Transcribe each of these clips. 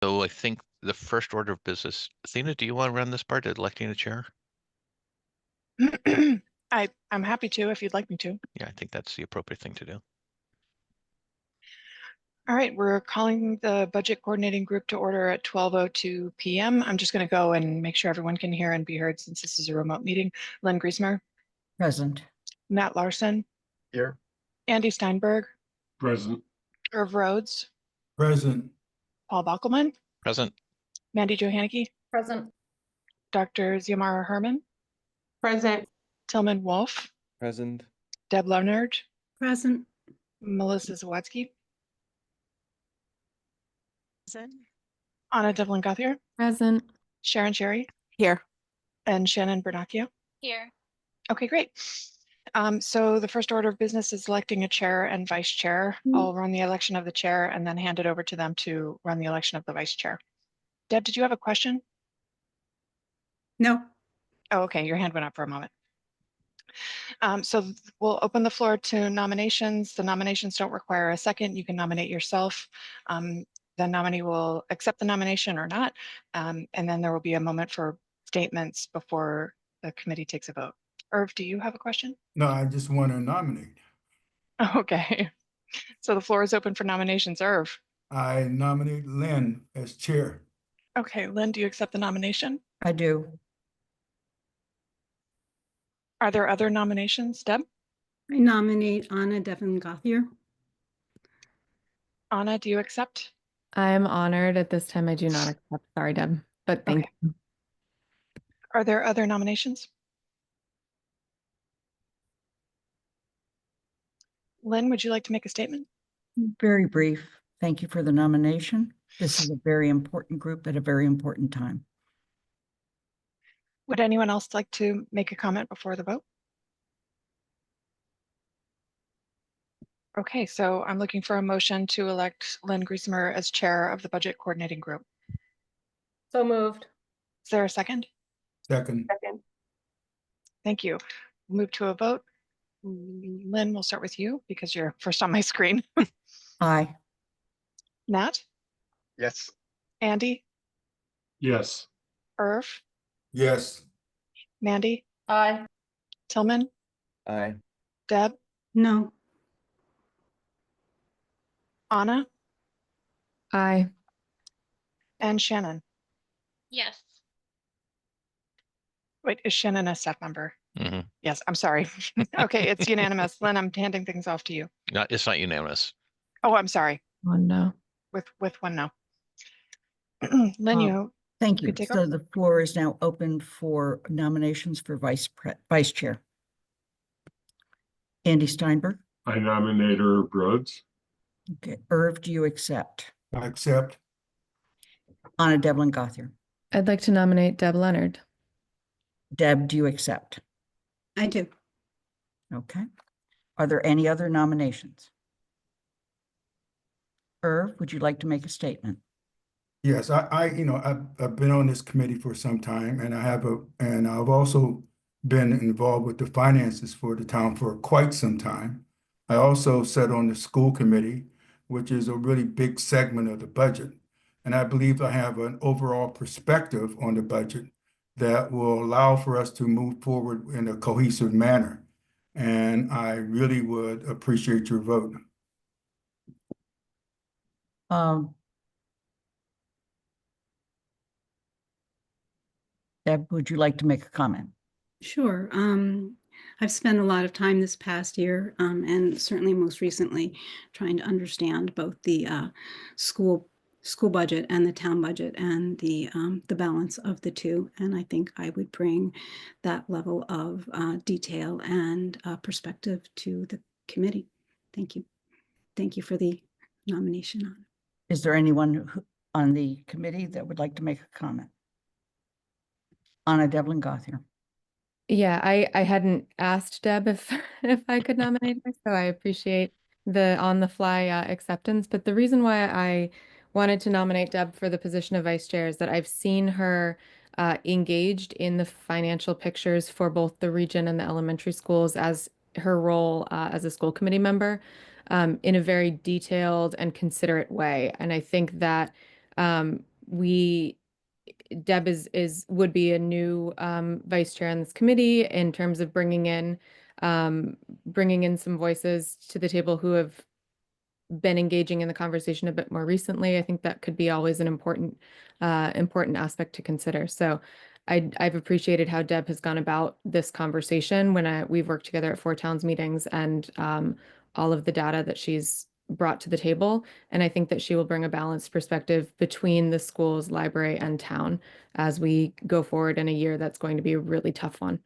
So I think the first order of business, Athena, do you want to run this part, electing a chair? I'm happy to if you'd like me to. Yeah, I think that's the appropriate thing to do. All right, we're calling the budget coordinating group to order at 12:02 p.m. I'm just going to go and make sure everyone can hear and be heard since this is a remote meeting. Len Griesmer, Present. Matt Larson, Here. Andy Steinberg, Present. Irv Rhodes, Present. Paul Bockelman, Present. Mandy Johanneke, Present. Dr. Xiomara Herman, Present. Tillman Wolf, Present. Deb Leonard, Present. Melissa Zawadzki, Present. Anna Devlin Gauthier, Present. Sharon Cherry, Here. and Shannon Bernacchio. Here. Okay, great. So the first order of business is electing a chair and vice chair. I'll run the election of the chair and then hand it over to them to run the election of the vice chair. Deb, did you have a question? No. Oh, okay, your hand went up for a moment. So we'll open the floor to nominations. The nominations don't require a second. You can nominate yourself. The nominee will accept the nomination or not. And then there will be a moment for statements before the committee takes a vote. Irv, do you have a question? No, I just want to nominate. Okay. So the floor is open for nominations. Irv. I nominate Lynn as chair. Okay, Lynn, do you accept the nomination? I do. Are there other nominations? Deb? I nominate Anna Devlin Gauthier. Anna, do you accept? I'm honored. At this time, I do not accept. Sorry, Deb, but thank Okay. you. Are there other nominations? Lynn, would you like to make a statement? Very brief. Thank you for the nomination. This is a very important group at a very important time. Would anyone else like to make a comment before the vote? Okay, so I'm looking for a motion to elect Lynn Griesmer as chair of the budget coordinating group. So moved. Is there a second? Second. Second. Thank you. We'll move to a vote. Lynn, we'll start with you because you're first on my screen. Aye. Nat, Yes. Andy, Yes. Irv, Yes. Mandy, Aye. Tillman, Aye. Deb, No. Anna, Aye. and Shannon. Yes. Wait, is Shannon a staff member? Mhm. Yes, I'm sorry. Okay, it's unanimous. Lynn, I'm handing things off to you. It's not unanimous. Oh, I'm sorry. Oh, no. With one no. Lynn, you Thank you. could take So over. the floor is now open for nominations for vice chair. Andy Steinberg. I nominate Irv Rhodes. Okay. Irv, do you accept? I accept. Anna Devlin Gauthier. I'd like to nominate Deb Leonard. Deb, do you accept? I do. Okay. Are there any other nominations? Irv, would you like to make a statement? Yes, I've been on this committee for some time and I've also been involved with the finances for the town for quite some time. I also sat on the school committee, which is a really big segment of the budget. And I believe I have an overall perspective on the budget that will allow for us to move forward in a cohesive manner. And I really would appreciate your vote. Deb, would you like to make a comment? Sure. I've spent a lot of time this past year, and certainly most recently, trying to understand both the school budget and the town budget and the balance of the two. And I think I would bring that level of detail and perspective to the committee. Thank you. Thank you for the nomination. Is there anyone on the committee that would like to make a comment? Anna Devlin Gauthier. Yeah, I hadn't asked Deb if if I could nominate her, so I appreciate the on the fly acceptance. But the reason why I wanted to nominate Deb for the position of vice chair is that I've seen her engaged in the financial pictures for both the region and the elementary schools as her role as a school committee member in a very detailed and considerate way. And I think that Deb would be a new vice chair on this committee in terms of bringing in some voices to the table who have been engaging in the conversation a bit more recently. I think that could be always an important aspect to consider. So I've appreciated how Deb has gone about this conversation when we've worked together at Four Towns meetings, and all of the data that she's brought to the table. And I think that she will bring a balanced perspective between the schools, library, and town as we go forward in a year that's going to be a really tough one.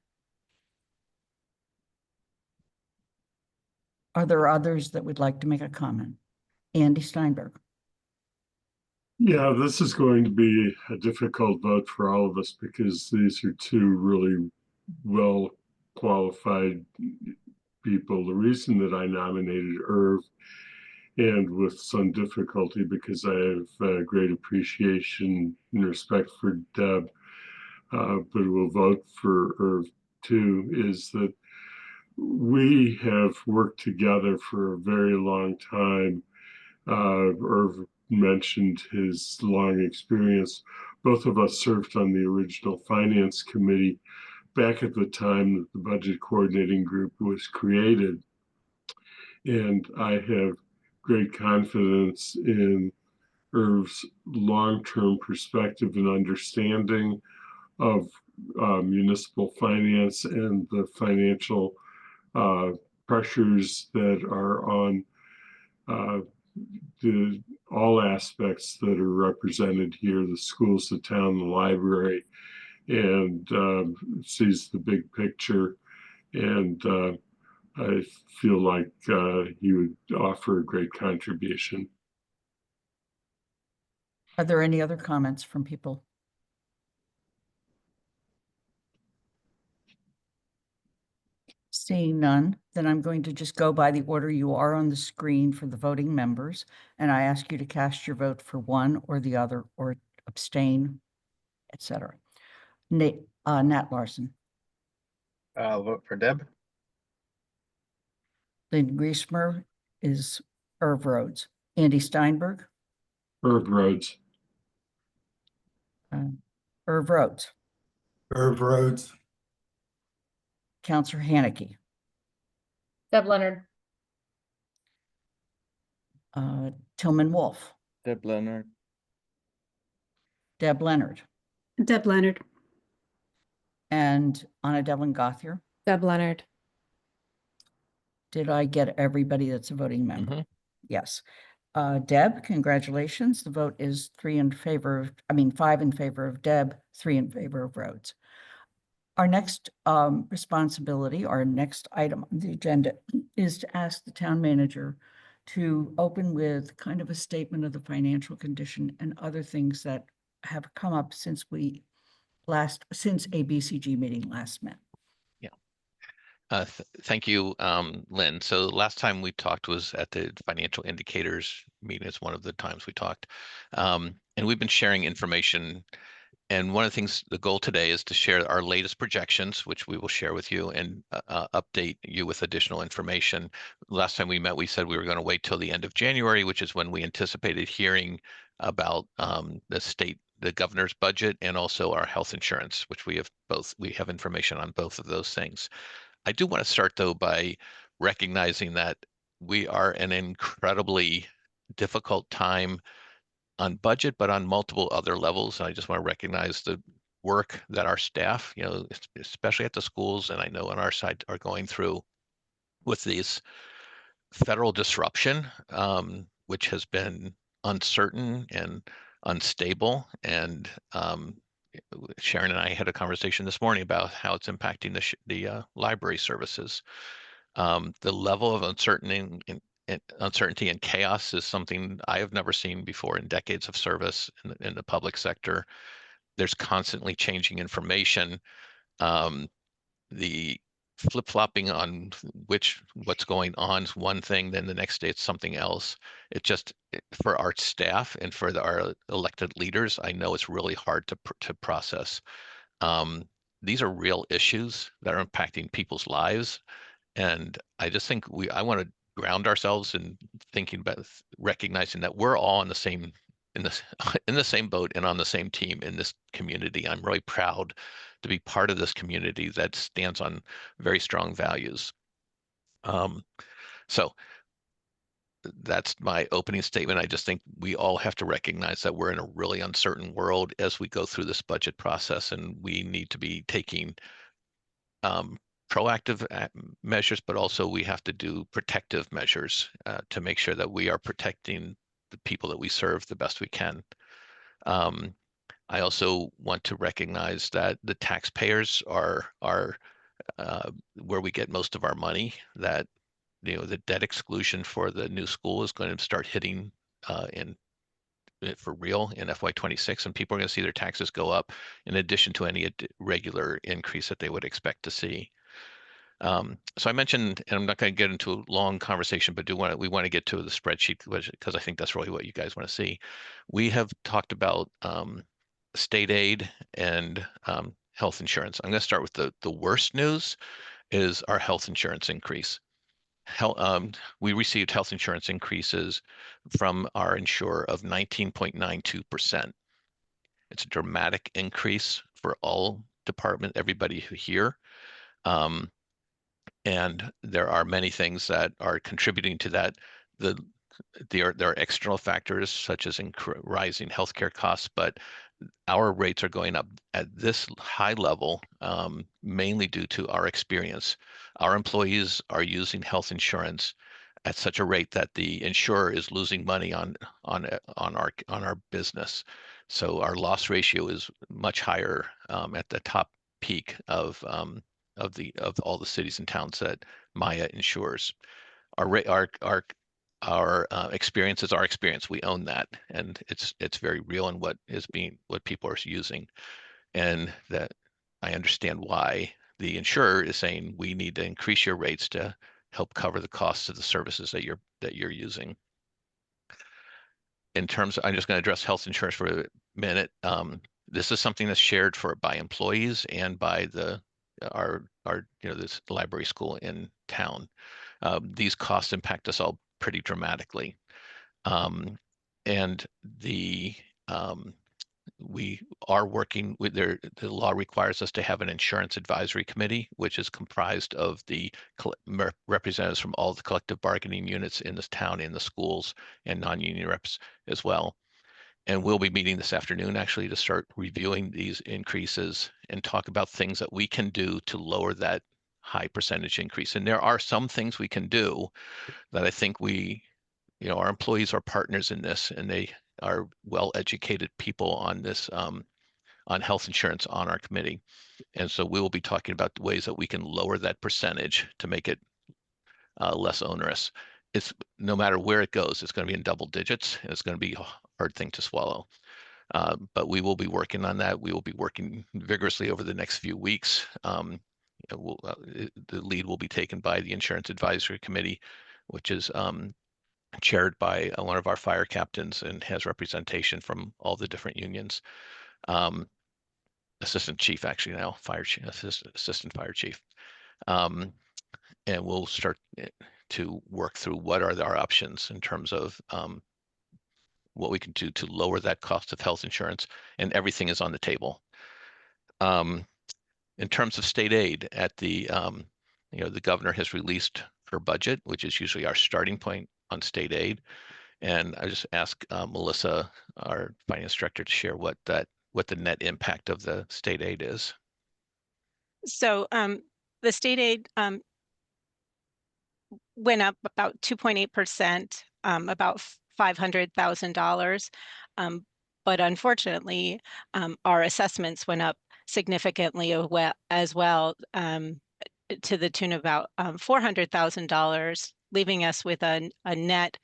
Are there others that would like to make a comment? Andy Steinberg. Yeah, this is going to be a difficult vote for all of us because these are two really well qualified people. The reason that I nominated Irv, and with some difficulty because I have great appreciation and respect for Deb, but will vote for Irv too, is that we have worked together for a very long time. Irv mentioned his long experience. Both of us served on the original finance committee back at the time that the budget coordinating group was created. And I have great confidence in Irv's long-term perspective and understanding of municipal finance and the financial pressures that are on all aspects that are represented here, the schools, the town, the library, and sees the big picture. And I feel like he would offer a great contribution. Are there any other comments from people? Seeing none, then I'm going to just go by the order you are on the screen for the voting members. And I ask you to cast your vote for one or the other, or abstain, etc. Nat Larson. I'll vote for Deb. Lynn Griesmer is Irv Rhodes. Andy Steinberg. Irv Rhodes. Irv Rhodes. Irv Rhodes. Counselor Haneke. Deb Leonard. Tillman Wolf. Deb Leonard. Deb Leonard. Deb Leonard. And Anna Devlin Gothier. Deb Leonard. Did I get everybody that's a voting member? Mhm. Yes. Deb, congratulations. The vote is 5 in favor of Deb, 3 in favor of Rhodes. Our next responsibility, our next item on the agenda is to ask the town manager to open with kind of a statement of the financial condition and other things that have come up since since a BCG meeting last met. Thank you, Lynn. So last time we talked was at the financial indicators meeting. It's one of the times we talked. And we've been sharing information. And one of the things, the goal today is to share our latest projections, which we will share with you and update you with additional information. Last time we met, we said we were going to wait till the end of January, which is when we anticipated hearing about the governor's budget and also our health insurance, which we have information on both of those things. I do want to start though by recognizing that we are in an incredibly difficult time on budget, but on multiple other levels. And I just want to recognize the work that our staff, especially at the schools, and I know on our side, are going through with these federal disruption, which has been uncertain and unstable. And Sharon and I had a conversation this morning about how it's impacting the library services. The level of uncertainty and chaos is something I have never seen before in decades of service in the public sector. There's constantly changing information. The flip-flopping on what's going on is one thing, then the next day it's something else. For our staff and for our elected leaders, I know it's really hard to process. These are real issues that are impacting people's lives. And I just think I want to ground ourselves in thinking about recognizing that we're all on the same in this in the same boat and on the same team in this community. I'm really proud to be part of this community that stands on very strong values. So that's my opening statement. I just think we all have to recognize that we're in a really uncertain world as we go through this budget process, and we need to be taking proactive measures, but also we have to do protective measures to make sure that we are protecting the people that we serve the best we can. I also want to recognize that the taxpayers are where we get most of our money, that the debt exclusion for the new school is going to start hitting for real in FY26, and people are going to see their taxes go up in addition to any regular increase that they would expect to see. So I mentioned, and I'm not going to get into a long conversation, but we want to get to the spreadsheet because I think that's really what you guys want to see. We have talked about state aid and health insurance. I'm going to start with the worst news is our health insurance increase. We received health insurance increases from our insurer of 19.92%. It's a dramatic increase for all department, everybody who here. And there are many things that are contributing to that. There are external factors such as rising healthcare costs, but our rates are going up at this high level mainly due to our experience. Our employees are using health insurance at such a rate that the insurer is losing money on our business. So our loss ratio is much higher at the top peak of all the cities and towns that Maya insures. Our experience is our experience. We own that, and it's very real in what people are using, and that I understand why the insurer is saying we need to increase your rates to help cover the costs of the services that you're using. I'm just going to address health insurance for a minute. This is something that's shared by employees and by this library school in town. These costs impact us all pretty dramatically. And we are working with the law requires us to have an insurance advisory committee, which is comprised of the representatives from all the collective bargaining units in this town, in the schools, and non-union reps as well. And we'll be meeting this afternoon actually to start reviewing these increases and talk about things that we can do to lower that high percentage increase. And there are some things we can do that I think our employees are partners in this, and they are well-educated people on this, on health insurance on our committee. And so we will be talking about the ways that we can lower that percentage to make it less onerous. It's no matter where it goes, it's going to be in double digits, and it's going to be a hard thing to swallow. But we will be working on that. We will be working vigorously over the next few weeks. The lead will be taken by the Insurance Advisory Committee, which is chaired by one of our fire captains and has representation from all the different unions. Assistant chief, actually now, fire chief, assistant fire chief. And we'll start to work through what are our options in terms of what we can do to lower that cost of health insurance, and everything is on the table. In terms of state aid, at the governor has released her budget, which is usually our starting point on state aid. And I just ask Melissa, our finance director, to share what the net impact of the state aid is. So the state aid went up about 2.8%, about $500,000. But unfortunately, our assessments went up significantly as well, to the tune of about $400,000, leaving us with a net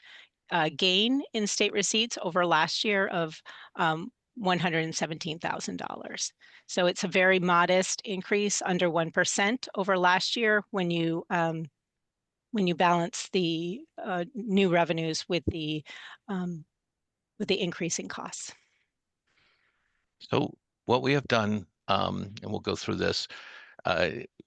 gain in state receipts over last year of $117,000. So it's a very modest increase, under 1% over last year when you balance the new revenues with the increasing costs. So what we have done, and we'll go through this,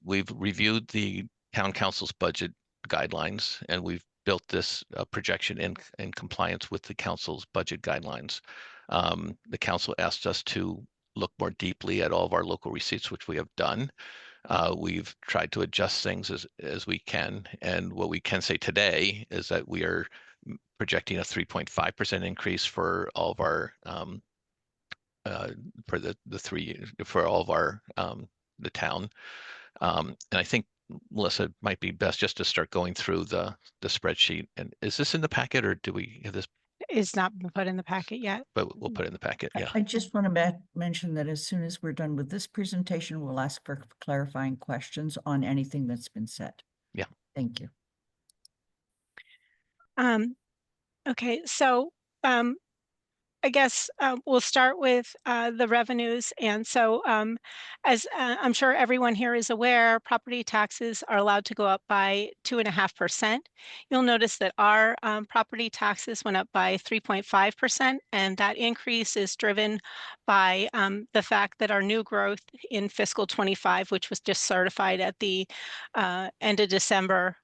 we've reviewed the town council's budget guidelines, and we've built this projection in compliance with the council's budget guidelines. The council asked us to look more deeply at all of our local receipts, which we have done. We've tried to adjust things as we can. And what we can say today is that we are projecting a 3.5% increase for all of our for all of our the town. And I think, Melissa, it might be best just to start going through the spreadsheet. And is this in the packet, or do we have this? It's not been put in the packet yet. But we'll put it in the packet. Yeah. I just want to mention that as soon as we're done with this presentation, we'll ask for clarifying questions on anything that's been said. Yeah. Thank you. Okay, so I guess we'll start with the revenues. And so as I'm sure everyone here is aware, property taxes are allowed to go up by 2.5%. You'll notice that our property taxes went up by 3.5%, and that increase is driven by the fact that our new growth in fiscal 25, which was just certified at the end of December,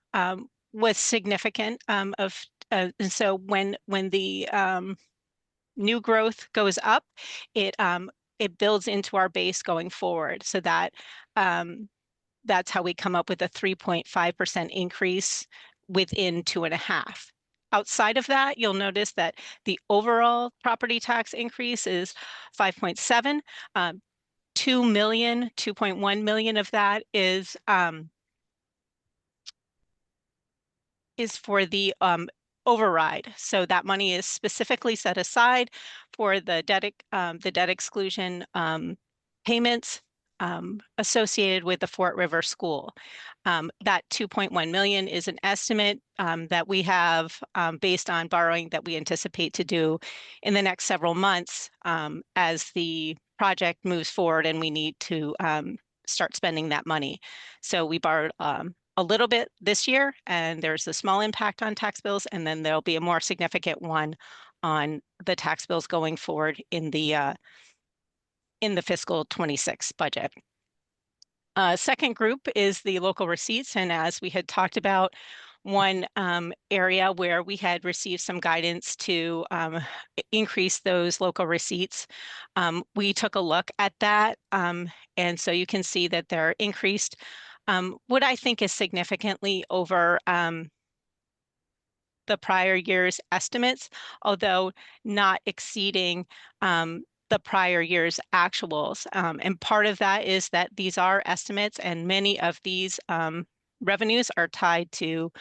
was significant. And so when the new growth goes up, it builds into our base going forward. So that that's how we come up with a 3.5% increase within 2.5. Outside of that, you'll notice that the overall property tax increase is 5.7. 2.1 million of that is for the override. So that money is specifically set aside for the debt exclusion payments associated with the Fort River School. That 2.1 million is an estimate that we have based on borrowing that we anticipate to do in the next several months as the project moves forward and we need to start spending that money. So we borrowed a little bit this year, and there's a small impact on tax bills, and then there'll be a more significant one on the tax bills going forward in the fiscal 26 budget. Second group is the local receipts, and as we had talked about, one area where we had received some guidance to increase those local receipts. We took a look at that, and so you can see that they're increased what I think is significantly over the prior year's estimates, although not exceeding the prior year's actuals. And part of that is that these are estimates, and many of these revenues are tied to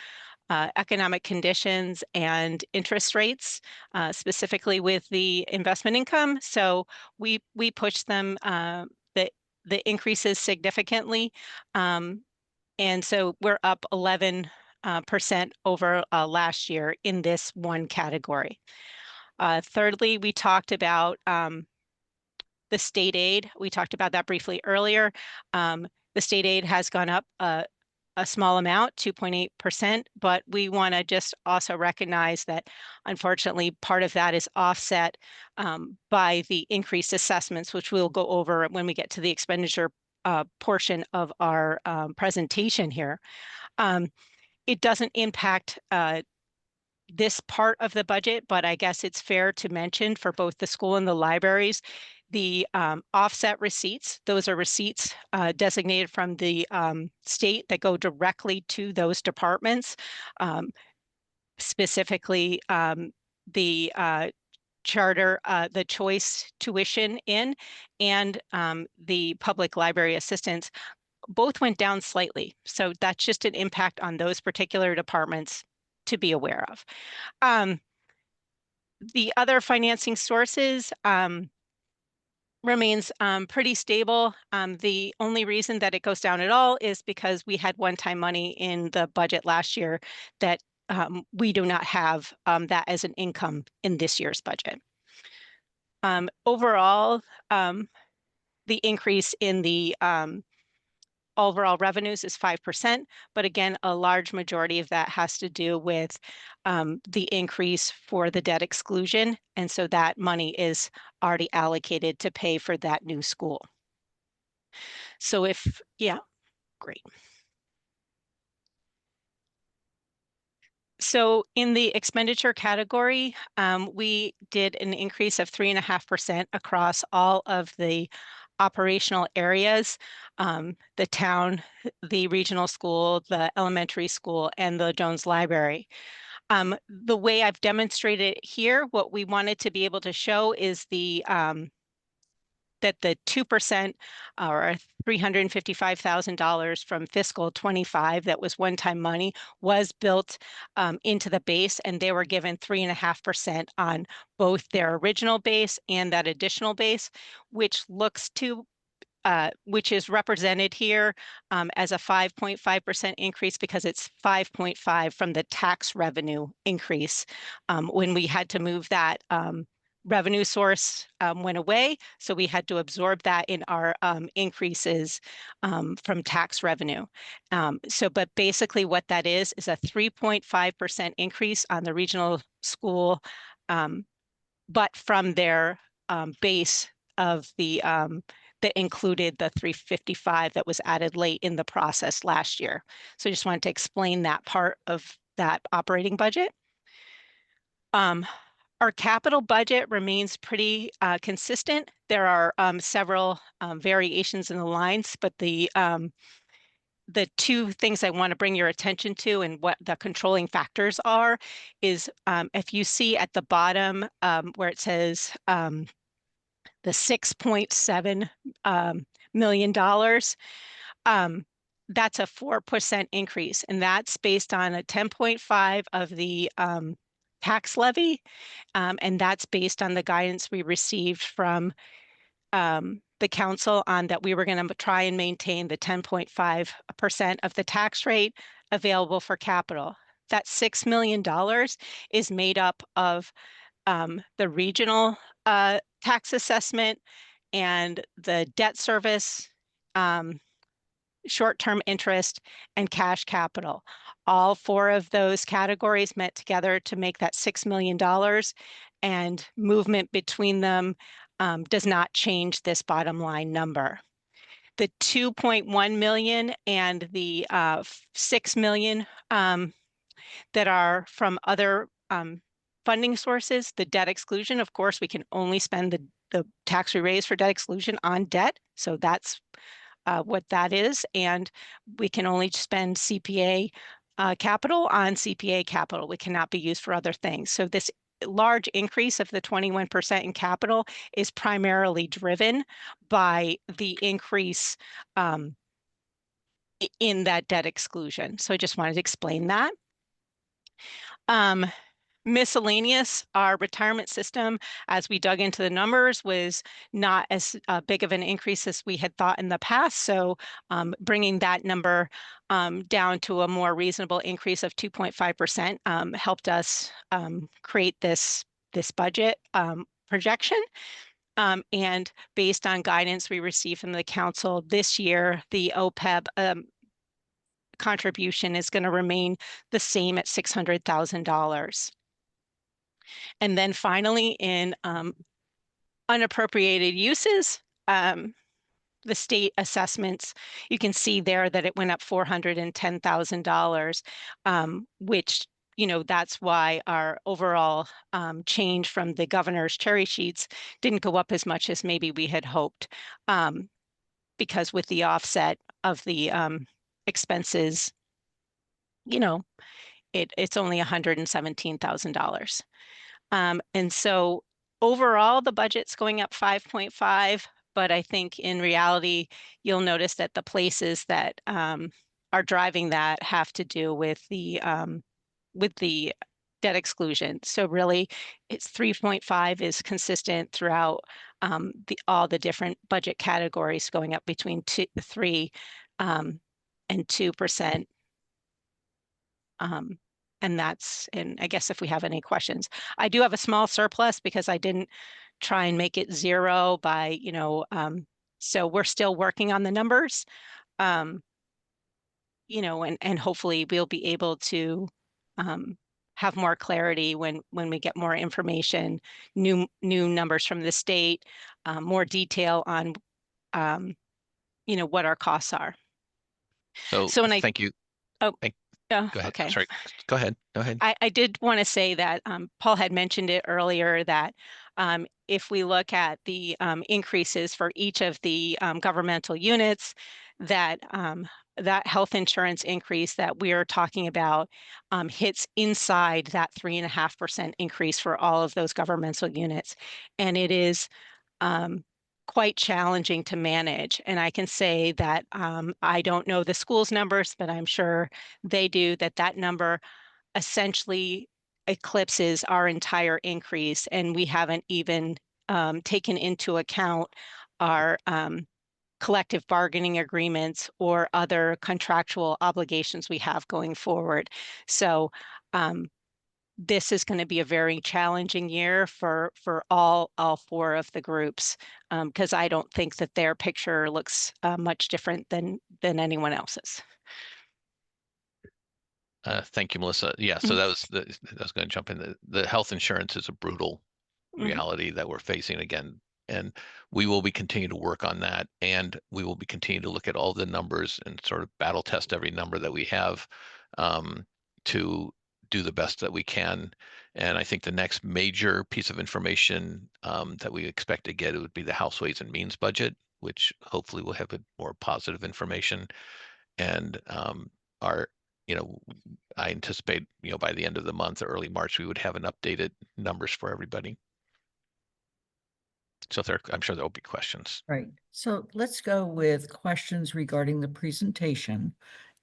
economic conditions and interest rates, specifically with the investment income. So we pushed them the increases significantly. And so we're up 11% over last year in this one category. Thirdly, we talked about the state aid. We talked about that briefly earlier. The state aid has gone up a small amount, 2.8%, but we want to just also recognize that unfortunately part of that is offset by the increased assessments, which we'll go over when we get to the expenditure portion of our presentation here. It doesn't impact this part of the budget, but I guess it's fair to mention for both the school and the libraries, the offset receipts. Those are receipts designated from the state that go directly to those departments, specifically the charter, the choice tuition in, and the public library assistance. Both went down slightly. So that's just an impact on those particular departments to be aware of. The other financing sources remains pretty stable. The only reason that it goes down at all is because we had one-time money in the budget last year that we do not have that as an income in this year's budget. Overall, the increase in the overall revenues is 5%, but again, a large majority of that has to do with the increase for the debt exclusion. And so that money is already allocated to pay for that new school. So yeah, great. So in the expenditure category, we did an increase of 3.5% across all of the operational areas, the town, the regional school, the elementary school, and the Jones Library. The way I've demonstrated it here, what we wanted to be able to show is that the 2% or $355,000 from fiscal 25 that was one-time money was built into the base, and they were given 3.5% on both their original base and that additional base, which is represented here as a 5.5% increase because it's 5.5 from the tax revenue increase. When we had to move that revenue source went away, so we had to absorb that in our increases from tax revenue. But basically what that is a 3.5% increase on the regional school, but from their base of the that included the 355 that was added late in the process last year. So I just wanted to explain that part of that operating budget. Our capital budget remains pretty consistent. There are several variations in the lines, but the two things I want to bring your attention to and what the controlling factors are is if you see at the bottom where it says the $6.7 million, that's a 4% increase, and that's based on a 10.5 of the tax levy, and that's based on the guidance we received from the council on that we were going to try and maintain the 10.5% of the tax rate available for capital. That $6 million is made up of the regional tax assessment and the debt service, short-term interest, and cash capital. All four of those categories met together to make that $6 million, and movement between them does not change this bottom line number. The 2.1 million and the 6 million that are from other funding sources, the debt exclusion, of course, we can only spend the tax we raise for debt exclusion on debt. So that's what that is. And we can only spend CPA capital on CPA capital. We cannot be used for other things. So this large increase of the 21% in capital is primarily driven by the increase in that debt exclusion. So I just wanted to explain that. Miscellaneous, our retirement system, as we dug into the numbers, was not as big of an increase as we had thought in the past. So bringing that number down to a more reasonable increase of 2.5% helped us create this budget projection. And based on guidance we received from the council this year, the OPEB contribution is going to remain the same at $600,000. And then finally, in unappropriated uses, the state assessments, you can see there that it went up $410,000, which, that's why our overall change from the governor's cherry sheets didn't go up as much as maybe we had hoped, because with the offset of the expenses, it's only $117,000. And so overall, the budget's going up 5.5, but I think in reality, you'll notice that the places that are driving that have to do with the debt exclusion. So really, it's 3.5 is consistent throughout all the different budget categories, going up between 3 and 2%. And I guess if we have any questions, I do have a small surplus because I didn't try and make it zero by, so we're still working on the numbers, and hopefully we'll be able to have more clarity when we get more information, new numbers from the state, more detail on, what our costs are. So So when thank you. Oh. Yeah, Go ahead. okay. Sorry. Go ahead. Go ahead. I did want to say that Paul had mentioned it earlier that if we look at the increases for each of the governmental units, that that health insurance increase that we are talking about hits inside that 3.5% increase for all of those governmental units, and it is quite challenging to manage. And I can say that I don't know the school's numbers, but I'm sure they do, that number essentially eclipses our entire increase, and we haven't even taken into account our collective bargaining agreements or other contractual obligations we have going forward. So this is going to be a very challenging year for all four of the groups, because I don't think that their picture looks much different than anyone else's. Thank you, Melissa. Yeah, so that was I was going to jump in. The health insurance is a brutal reality that we're facing again, and we will be continuing to work on that, and we will be continuing to look at all the numbers and sort of battle test every number that we have to do the best that we can. And I think the next major piece of information that we expect to get, it would be the House Ways and Means budget, which hopefully will have a more positive information. And I anticipate, by the end of the month, early March, we would have an updated numbers for everybody. So I'm sure there'll be questions. Right. So let's go with questions regarding the presentation.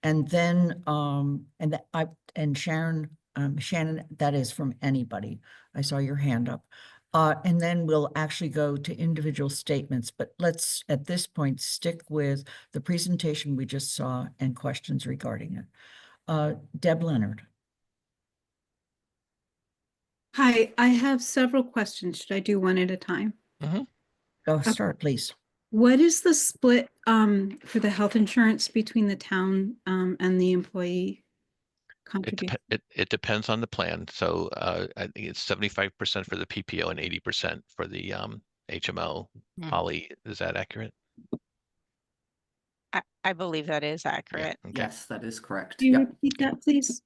And then, and Sharon, Shannon, that is from anybody. I saw your hand up. And then we'll actually go to individual statements, but let's at this point stick with the presentation we just saw and questions regarding it. Deb Leonard. Hi, I have several questions. Should I do one at a time? Go start, please. What is the split for the health insurance between the town and the employee contribution? It depends on the plan. So I think it's 75% for the PPO and 80% for the HMO. Holly, is that accurate? I believe that is accurate. Yeah, okay. Yes, that is correct. Can you Yep. repeat that, please?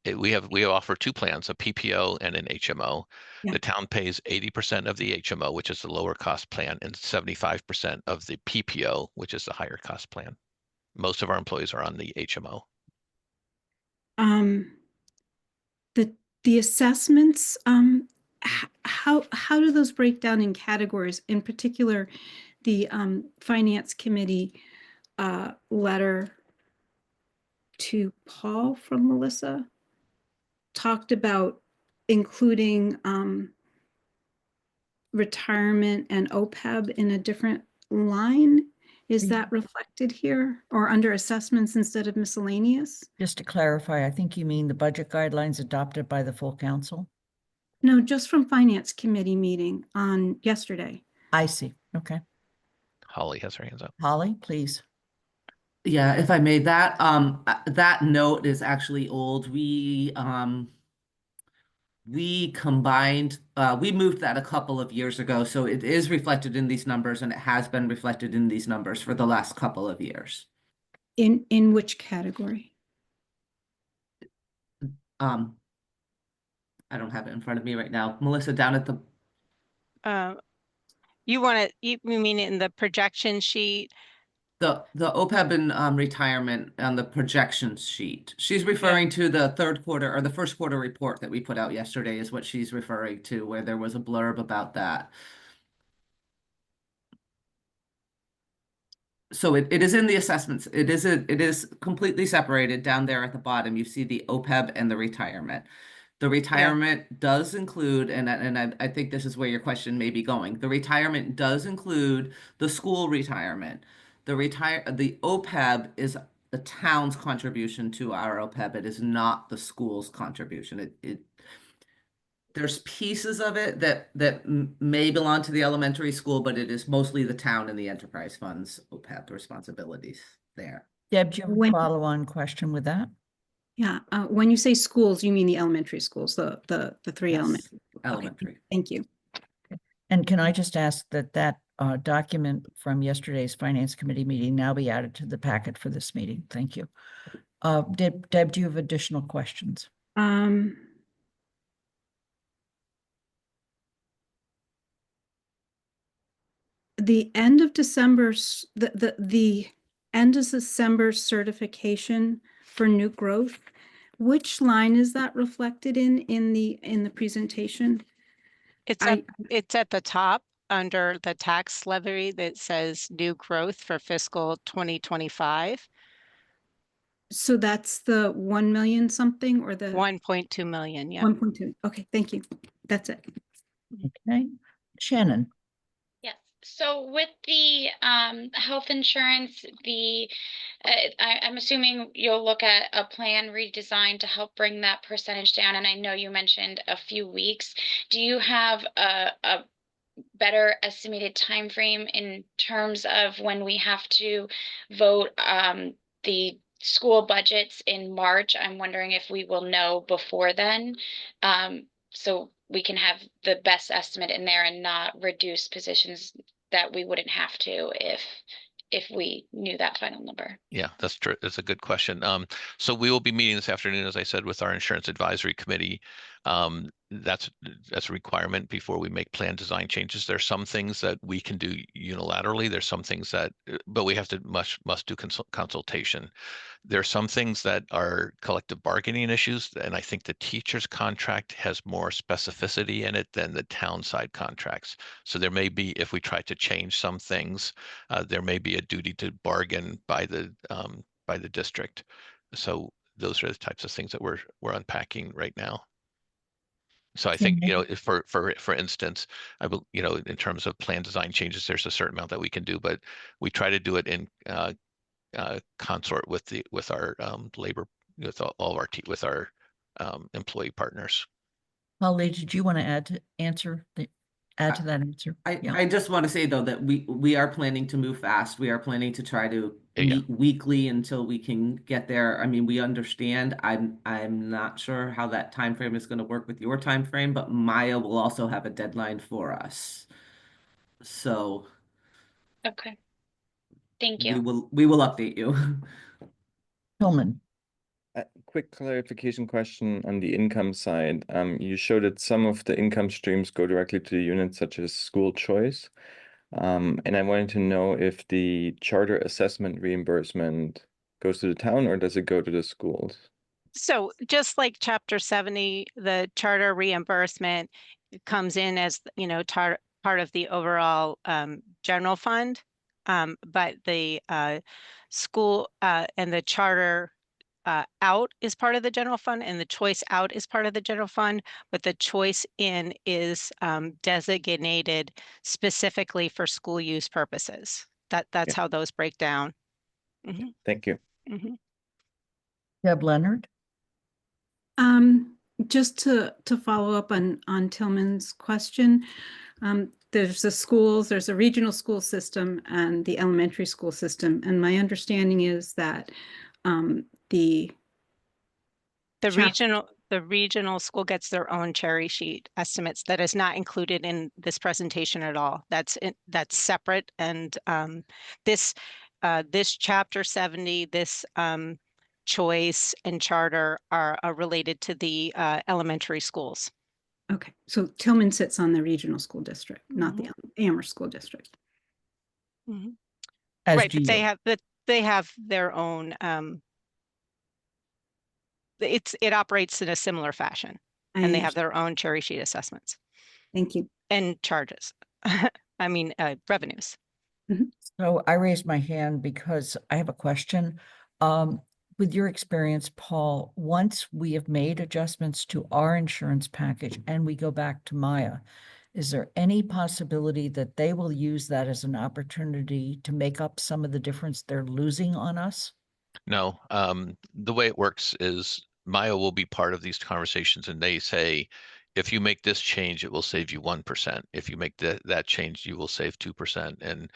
We offer two plans, a PPO and an HMO. Yeah. The town pays 80% of the HMO, which is the lower cost plan, and 75% of the PPO, which is the higher cost plan. Most of our employees are on the HMO. The assessments, how do those break down in categories? In particular, the finance committee letter to Paul from Melissa talked about including retirement and OPEB in a different line. Is that reflected here or under assessments instead of miscellaneous? Just to clarify, I think you mean the budget guidelines adopted by the full council? No, just from finance committee meeting on yesterday. I see. Okay. Holly has her hands up. Holly, please. Yeah, if I may, that note is actually old. We combined, we moved that a couple of years ago, so it is reflected in these numbers, and it has been reflected in these numbers for the last couple of years. In which category? I don't have it in front of me right now. Melissa, down at the You mean in the projection sheet? the OPEB and retirement on the projections sheet. She's referring to the third quarter or the first quarter report that we put out yesterday is what she's referring to, where there was a blurb about that. So it is in the assessments. It is completely separated down there at the bottom. You see the OPEB and the retirement. The retirement does include, and I think this is where your question may be going. The retirement does include the school retirement. The OPEB is the town's contribution to our OPEB. It is not the school's contribution. There's pieces of it that may belong to the elementary school, but it is mostly the town and the enterprise funds OPEB responsibilities there. Deb, do you have a follow-on question with that? Yeah, when you say schools, you mean the elementary schools, the three Yes, elementary. elementary. Thank you. And can I just ask that document from yesterday's finance committee meeting now be added to the packet for this meeting? Thank you. Deb, do you have additional questions? The end of December, the end of December certification for new growth, which line is that reflected in the presentation? It's at the top under the tax levy that says new growth for fiscal 2025, So that's the 1 million something or the 1.2 million. Yeah. 1.2. Okay, thank you. That's it. Okay, Shannon. Yes. So with the health insurance, I'm assuming you'll look at a plan redesign to help bring that percentage down. And I know you mentioned a few weeks. Do you have a better estimated time frame in terms of when we have to vote the school budgets in March? I'm wondering if we will know before then, so we can have the best estimate in there and not reduce positions that we wouldn't have to if we knew that final number. Yeah, that's true. That's a good question. So we will be meeting this afternoon, as I said, with our insurance advisory committee. That's a requirement before we make plan design changes. There's some things that we can do unilaterally. There's some things that, but we have to must do consultation. There are some things that are collective bargaining issues, and I think the teacher's contract has more specificity in it than the town side contracts. So there may be, if we try to change some things, there may be a duty to bargain by the district. So those are the types of things that we're unpacking right now. So I think, if for instance, in terms of plan design changes, there's a certain amount that we can do, but we try to do it in consort with our labor, with all of our with our employee partners. Holly, did you want to add to that answer? I just want to say though that we are planning to move fast. We are planning to try to meet weekly until we can get there. I mean, we understand. I'm not sure how that time frame is going to work with your time frame, but Maya will also have a deadline for us. So okay. Thank you. We will update you. Hillman. A quick clarification question on the income side. You showed that some of the income streams go directly to the units such as school choice. And I wanted to know if the charter assessment reimbursement goes to the town or does it go to the schools? So just like Chapter 70, the charter reimbursement comes in as, part of the overall general fund. But the school and the charter out is part of the general fund, and the choice out is part of the general fund, but the choice in is designated specifically for school use purposes. That's how those break down. Mm-hmm. Thank you. Mm-hmm. Deb Leonard. Just to follow up on Tillman's question, there's the schools, there's a regional school system and the elementary school system, and my understanding is that the regional school gets their own cherry sheet estimates that is not included in this presentation at all. That's separate, and this Chapter 70, this choice and charter are related to the elementary schools. Okay, so Tillman sits on the regional school district, not the Amherst school district. Mm-hmm. Right, but they have their own. It operates in a similar fashion, and they have their own cherry sheet assessments. Thank you. And charges. I mean, revenues. Mm-hmm. So I raised my hand because I have a question. With your experience, Paul, once we have made adjustments to our insurance package and we go back to Maya, is there any possibility that they will use that as an opportunity to make up some of the difference they're losing on us? No, the way it works is Maya will be part of these conversations, and they say, if you make this change, it will save you 1%. If you make that change, you will save 2%. And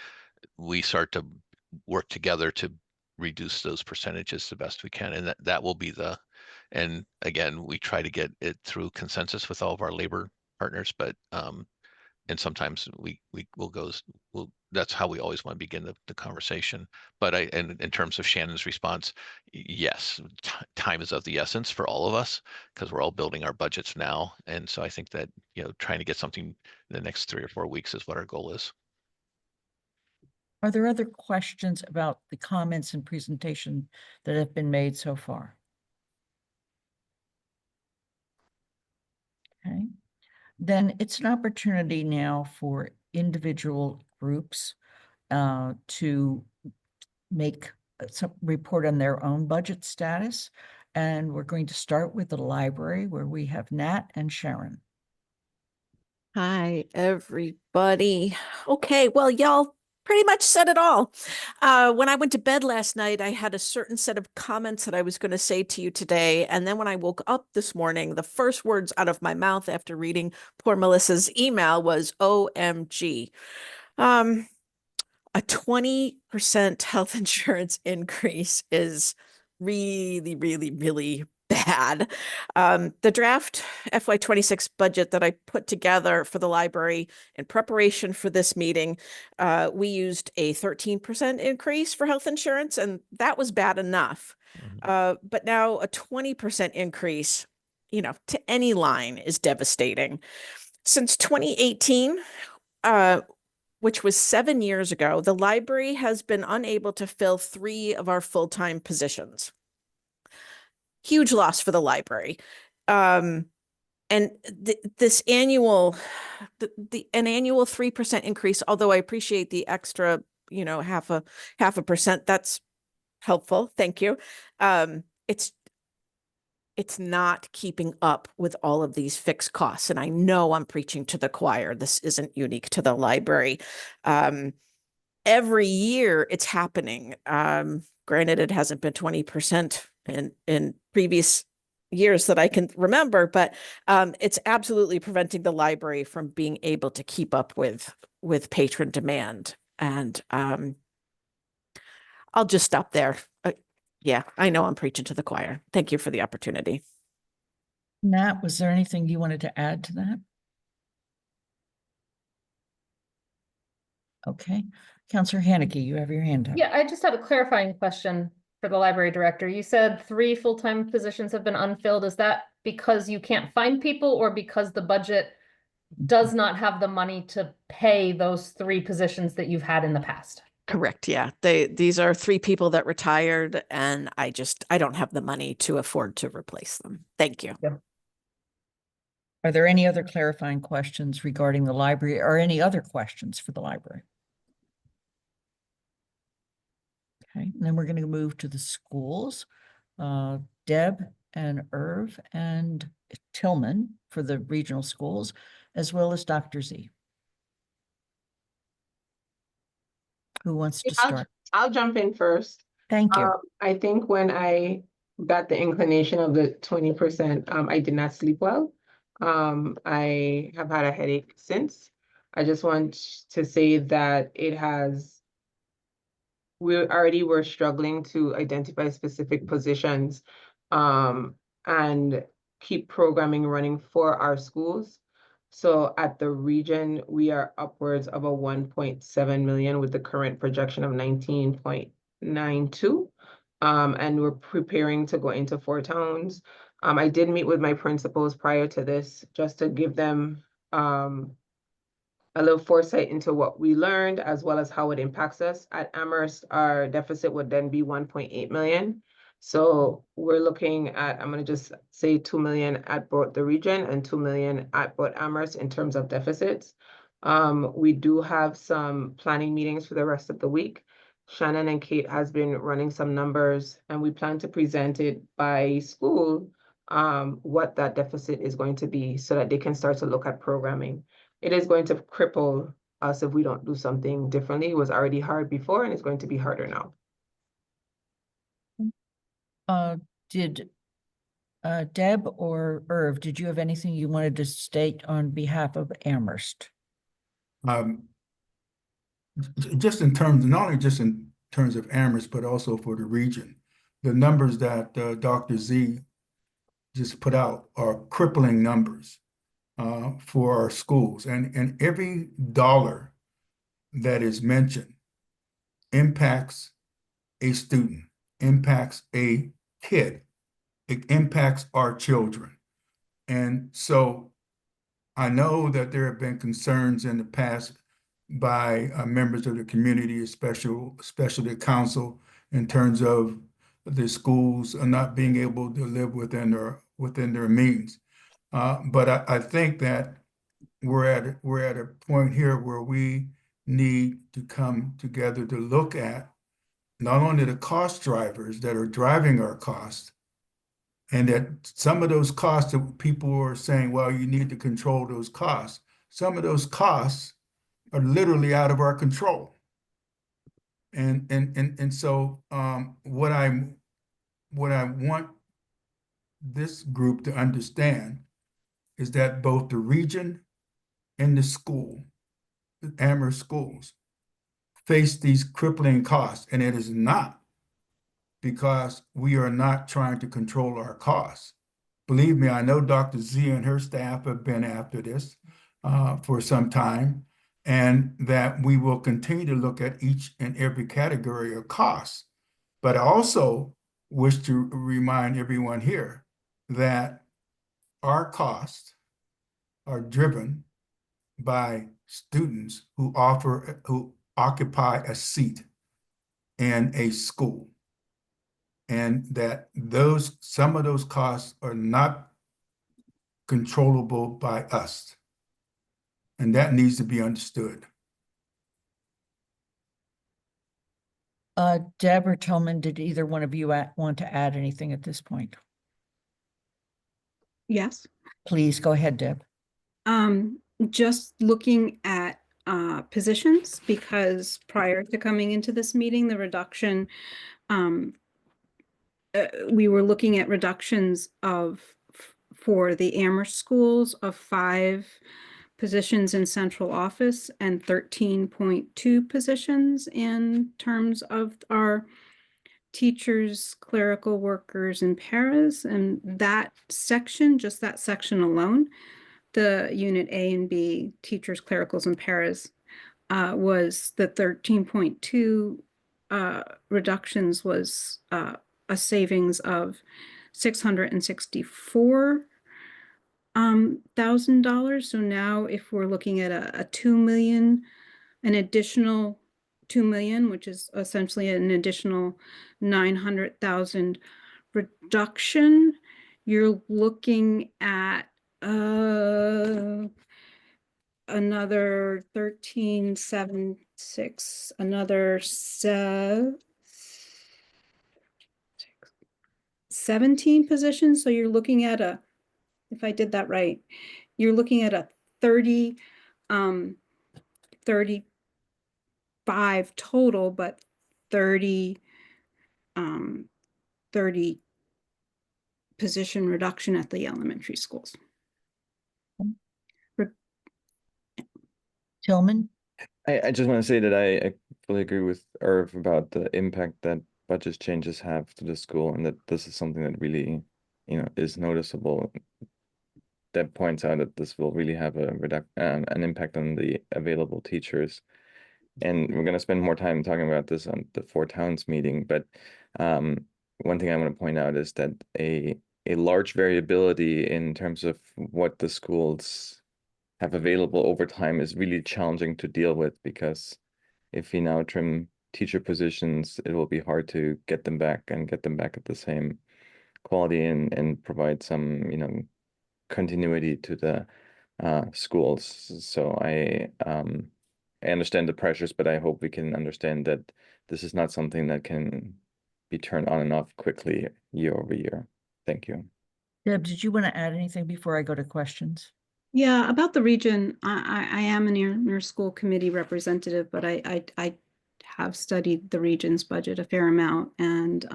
we start to work together to reduce those percentages the best we can, and that will be and again, we try to get it through consensus with all of our labor partners, but And sometimes we will go, that's how we always want to begin the conversation. But and in terms of Shannon's response, yes, time is of the essence for all of us because we're all building our budgets now. And so I think that, trying to get something in the next 3 or 4 weeks is what our goal is. Are there other questions about the comments and presentation that have been made so far? Okay, then it's an opportunity now for individual groups to make some report on their own budget status. And we're going to start with the library where we have Nat and Sharon. Hi, everybody. Okay, well, y'all pretty much said it all. When I went to bed last night, I had a certain set of comments that I was going to say to you today. And then when I woke up this morning, the first words out of my mouth after reading poor Melissa's email was OMG. A 20% health insurance increase is really, really, really bad. The draft FY26 budget that I put together for the library in preparation for this meeting, we used a 13% increase for health insurance, and that was bad enough. But now a 20% increase, to any line is devastating. Since 2018, which was 7 years ago, the library has been unable to fill 3 of our full-time positions. Huge loss for the library. And this annual, an annual 3% increase, although I appreciate the extra, half a percent, that's helpful. Thank you. It's not keeping up with all of these fixed costs. And I know I'm preaching to the choir. This isn't unique to the library. Every year it's happening. Granted, it hasn't been 20% in previous years that I can remember, but it's absolutely preventing the library from being able to keep up with patron demand. And I'll just stop there. Yeah, I know I'm preaching to the choir. Thank you for the opportunity. Nat, was there anything you wanted to add to that? Okay. Counselor Haneke, you have your hand up. Yeah, I just have a clarifying question for the library director. You said 3 full-time positions have been unfilled. Is that because you can't find people or because the budget does not have the money to pay those 3 positions that you've had in the past? Correct. Yeah. These are 3 people that retired, and I don't have the money to afford to replace them. Thank you. Yep. Are there any other clarifying questions regarding the library or any other questions for the library? Okay, and then we're going to move to the schools. Deb and Irv and Tillman for the regional schools, as well as Dr. Z. Who wants to start? I'll jump in first. Thank you. I think when I got the inclination of the 20%, I did not sleep well. I have had a headache since. I just want to say that we already were struggling to identify specific positions and keep programming running for our schools. So at the region, we are upwards of a 1.7 million with the current projection of 19.92. And we're preparing to go into 4 towns. I did meet with my principals prior to this just to give them a little foresight into what we learned as well as how it impacts us. At Amherst, our deficit would then be 1.8 million. So we're looking at, I'm going to just say 2 million at both the region and 2 million at both Amherst in terms of deficits. We do have some planning meetings for the rest of the week. Shannon and Kate has been running some numbers, and we plan to present it by school, what that deficit is going to be so that they can start to look at programming. It is going to cripple us if we don't do something differently. It was already hard before, and it's going to be harder now. Did Deb or Irv, did you have anything you wanted to state on behalf of Amherst? Just in terms, not only just in terms of Amherst, but also for the region. The numbers that Dr. Z just put out are crippling numbers. for our schools. And every dollar that is mentioned impacts a student, impacts a kid, it impacts our children. And so I know that there have been concerns in the past by members of the community, especially the council, in terms of the schools not being able to live within their means. But I think that we're at a point here where we need to come together to look at not only the cost drivers that are driving our costs, and that some of those costs that people are saying, well, you need to control those costs. Some of those costs are literally out of our control. And so what I want this group to understand is that both the region and the school, the Amherst schools, face these crippling costs, and it is not because we are not trying to control our costs. Believe me, I know Dr. Zia and her staff have been after this for some time, and that we will continue to look at each and every category of costs. But I also wish to remind everyone here that our costs are driven by students who occupy a seat in a school, and that some of those costs are not controllable by us. And that needs to be understood. Deb or Tillman, did either one of you want to add anything at this point? Yes. Please go ahead, Deb. Just looking at positions, because prior to coming into this meeting, the reduction, we were looking at reductions for the Amherst schools of 5 positions in central office and 13.2 positions in terms of our teachers, clerical workers, and paras. And that section, just that section alone, the unit A and B, teachers, clericals, and paras, was the 13.2 reductions was a savings of $664,000. So now if we're looking at a 2 million, an additional 2 million, which is essentially an additional 900,000 reduction, you're looking at another 13.76, another 17 positions. So you're looking at if I did that right, you're looking at a 35 total, but 30 position reduction at the elementary schools. Tillman? I just want to say that I fully agree with Irv about the impact that budget changes have to the school, and that this is something that really, is noticeable. That points out that this will really have an impact on the available teachers. And we're going to spend more time talking about this on the Four Towns meeting. But one thing I want to point out is that a large variability in terms of what the schools have available over time is really challenging to deal with, because if we now trim teacher positions, it will be hard to get them back at the same quality and provide some, continuity to the schools. So I understand the pressures, but I hope we can understand that this is not something that can be turned on and off quickly year over year. Thank you. Deb, did you want to add anything before I go to questions? Yeah, about the region, I am an near school committee representative, but I have studied the region's budget a fair amount, and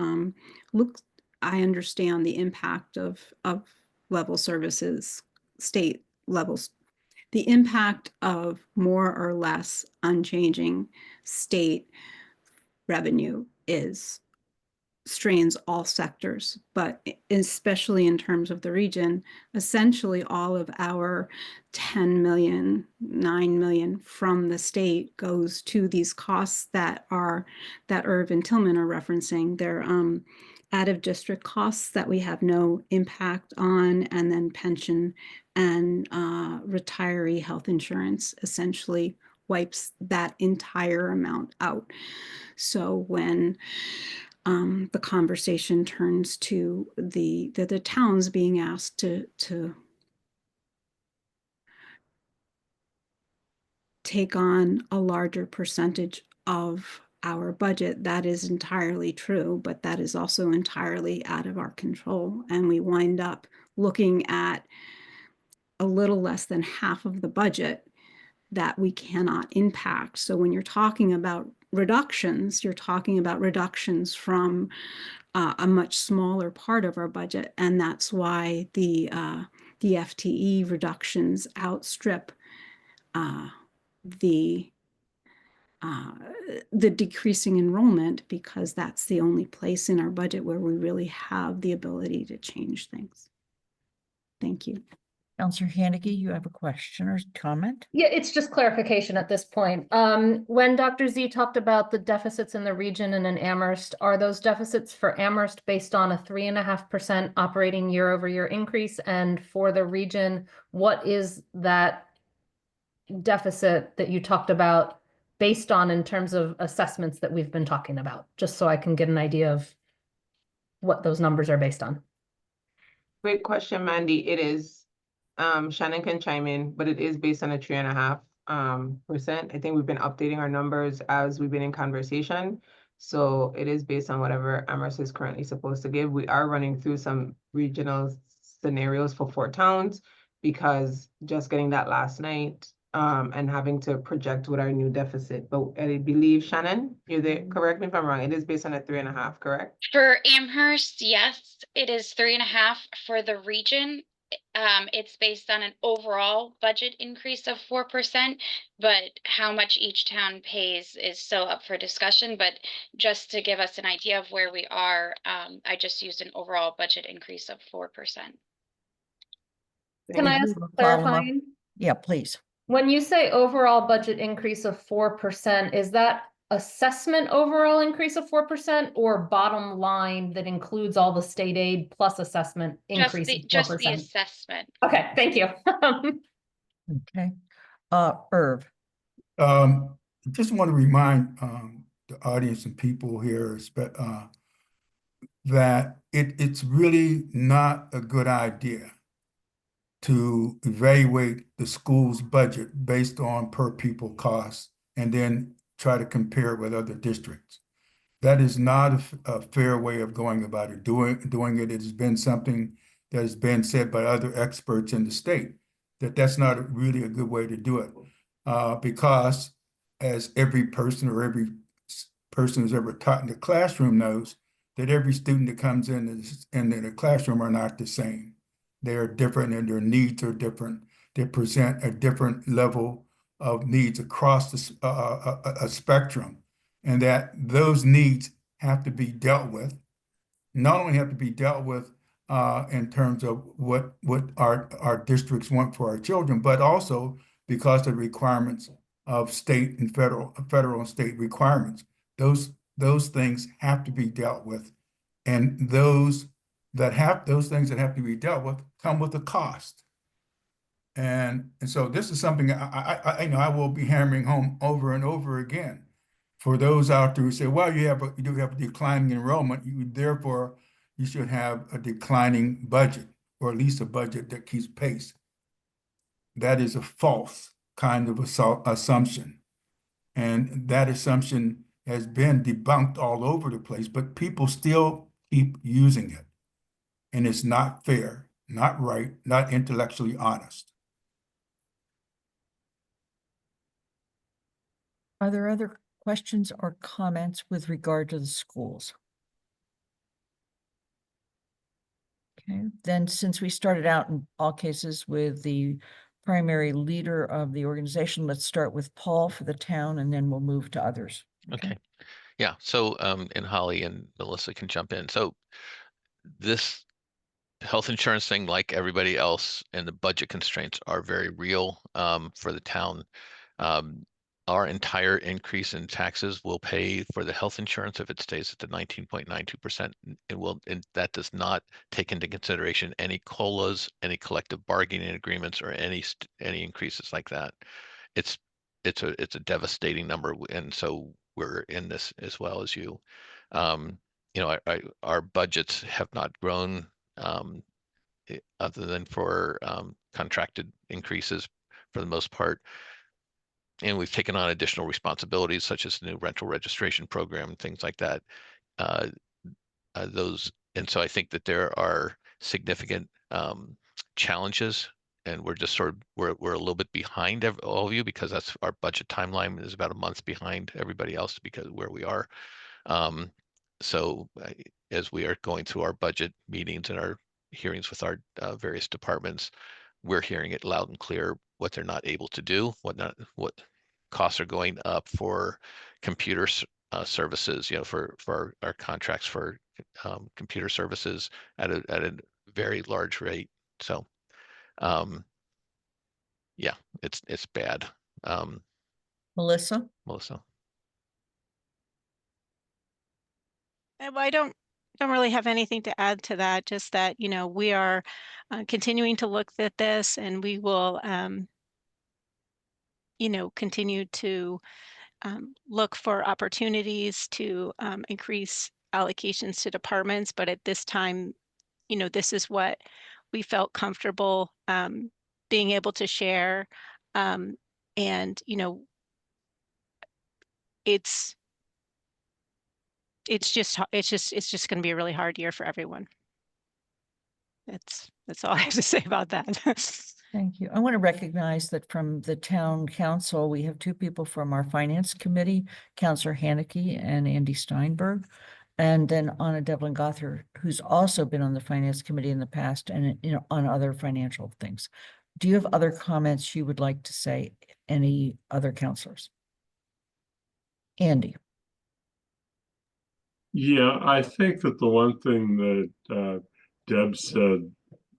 I understand the impact of level services, state levels, the impact of more or less unchanging state revenue is strains all sectors, but especially in terms of the region, essentially all of our 10 million, 9 million from the state goes to these costs that Irv and Tillman are referencing. They're out of district costs that we have no impact on, and then pension and retiree health insurance essentially wipes that entire amount out. So when the conversation turns to the towns being asked to take on a larger percentage of our budget, that is entirely true, but that is also entirely out of our control. And we wind up looking at a little less than half of the budget that we cannot impact. So when you're talking about reductions, you're talking about reductions from a much smaller part of our budget. And that's why the FTE reductions outstrip the decreasing enrollment, because that's the only place in our budget where we really have the ability to change things. Thank you. Counselor Hannigan, you have a question or comment? Yeah, it's just clarification at this point. When Dr. Z talked about the deficits in the region and in Amherst, are those deficits for Amherst based on a 3.5% operating year-over-year increase? And for the region, what is that deficit that you talked about based on in terms of assessments that we've been talking about? Just so I can get an idea of what those numbers are based on. Great question, Mandy. It is, Shannon can chime in, but it is based on a 3.5%. I think we've been updating our numbers as we've been in conversation. So it is based on whatever Amherst is currently supposed to give. We are running through some regional scenarios for 4 towns, because just getting that last night and having to project with our new deficit. But I believe, Shannon, you're there. Correct me if I'm wrong. It is based on a 3.5, correct? For Amherst, yes, it is 3.5. For the region, it's based on an overall budget increase of 4%, but how much each town pays is still up for discussion. But just to give us an idea of where we are, I just used an overall budget increase of 4%. Can I ask clarifying? Yeah, please. When you say overall budget increase of 4%, is that assessment overall increase of 4% or bottom line that includes all the state aid plus assessment increase of 4%? Just the assessment. Okay, thank you. Okay. Irv. Just want to remind the audience and people here that it's really not a good idea to evaluate the school's budget based on per pupil costs and then try to compare it with other districts. That is not a fair way of going about it. Doing it, it has been something that has been said by other experts in the state, that's not really a good way to do it. Because as every person or every person who's ever taught in the classroom knows, that every student that comes in the classroom are not the same. They are different and their needs are different. They present a different level of needs across a spectrum, and that those needs have to be dealt with. Not only have to be dealt with in terms of what our districts want for our children, but also because of the requirements of state and federal and state requirements. Those things have to be dealt with, and those things that have to be dealt with come with a cost. And so this is something I will be hammering home over and over again for those out there who say, well, you do have a declining enrollment, therefore you should have a declining budget, or at least a budget that keeps pace. That is a false kind of assumption. And that assumption has been debunked all over the place, but people still keep using it. And it's not fair, not right, not intellectually honest. Are there other questions or comments with regard to the schools? Okay, then since we started out in all cases with the primary leader of the organization, let's start with Paul for the town and then we'll move to others. Okay. Yeah, so and Holly and Melissa can jump in. So this health insurance thing, like everybody else, and the budget constraints are very real for the town. Our entire increase in taxes will pay for the health insurance if it stays at the 19.92%. And that does not take into consideration any COLAs, any collective bargaining agreements, or any increases like that. It's a devastating number, and so we're in this as well as you. You know, our budgets have not grown other than for contracted increases for the most part. And we've taken on additional responsibilities such as the new rental registration program, things like that. And so I think that there are significant challenges, and we're just sort of we're a little bit behind all of you, because that's our budget timeline is about a month behind everybody else because where we are. So as we are going through our budget meetings and our hearings with our various departments, we're hearing it loud and clear what they're not able to do, what costs are going up for computer services, you know, for our contracts for computer services at a very large rate. So yeah, it's bad. Melissa? Melissa. Well, I don't really have anything to add to that, just that, you know, we are continuing to look at this, and we will, you know, continue to look for opportunities to increase allocations to departments. But at this time, you know, this is what we felt comfortable being able to share. And, you know, it's just going to be a really hard year for everyone. That's all I have to say about that. Thank you. I want to recognize that from the town council, we have two people from our finance committee, Councillor Haneke and Andy Steinberg. And then Anna Devlin Gother, who's also been on the finance committee in the past and, you know, on other financial things. Do you have other comments you would like to say? Any other councillors? Andy. Yeah, I think that the one thing that Deb said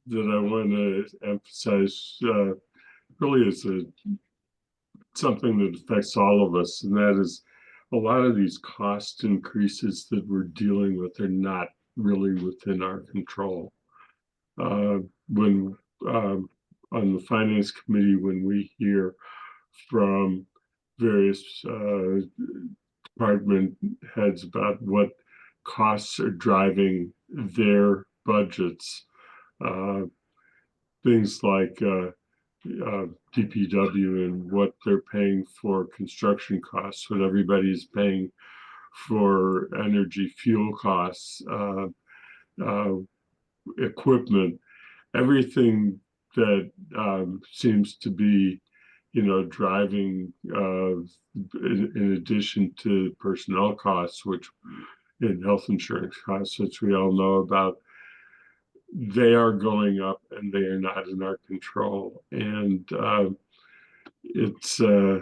that I want to emphasize really is something that affects all of us, and that is a lot of these cost increases that we're dealing with are not really within our control. When on the finance committee, when we hear from various department heads about what costs are driving their budgets, things like DPW and what they're paying for construction costs, what everybody's paying for energy, fuel costs, equipment, everything that seems to be, you know, driving in addition to personnel costs, which in health insurance costs, which we all know about, they are going up and they are not in our control. And it's a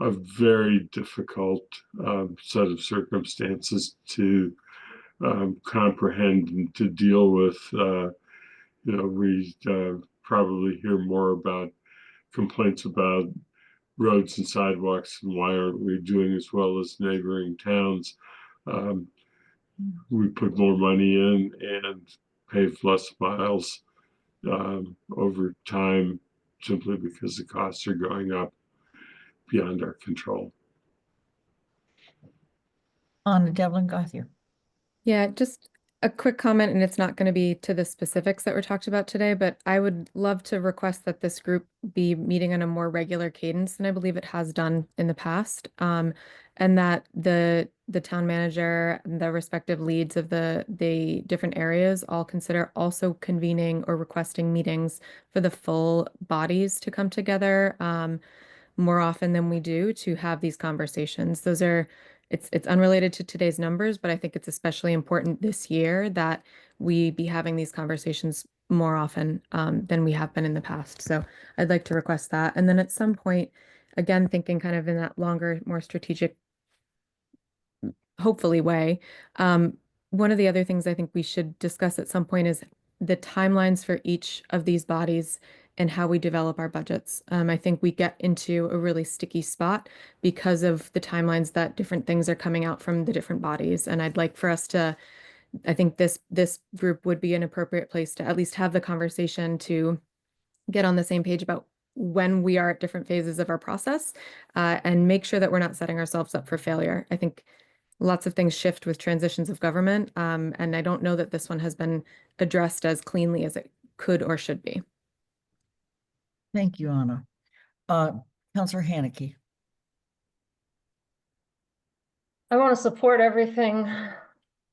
very difficult set of circumstances to comprehend and to deal with. You know, we probably hear more about complaints about roads and sidewalks and why aren't we doing as well as neighboring towns. We put more money in and pave less miles over time simply because the costs are going up beyond our control. Anna Devlin Gother. Yeah, just a quick comment, and it's not going to be to the specifics that were talked about today, but I would love to request that this group be meeting on a more regular cadence than I believe it has done in the past, and that the town manager, the respective leads of the different areas all consider also convening or requesting meetings for the full bodies to come together more often than we do to have these conversations. Those are it's unrelated to today's numbers, but I think it's especially important this year that we be having these conversations more often than we have been in the past. So I'd like to request that. And then at some point, again, thinking kind of in that longer, more strategic hopefully way. One of the other things I think we should discuss at some point is the timelines for each of these bodies and how we develop our budgets. I think we get into a really sticky spot because of the timelines that different things are coming out from the different bodies. And I'd like for us to, I think this group would be an appropriate place to at least have the conversation to get on the same page about when we are at different phases of our process, and make sure that we're not setting ourselves up for failure. I think lots of things shift with transitions of government, and I don't know that this one has been addressed as cleanly as it could or should be. Thank you, Anna. Councillor Haneke. I want to support everything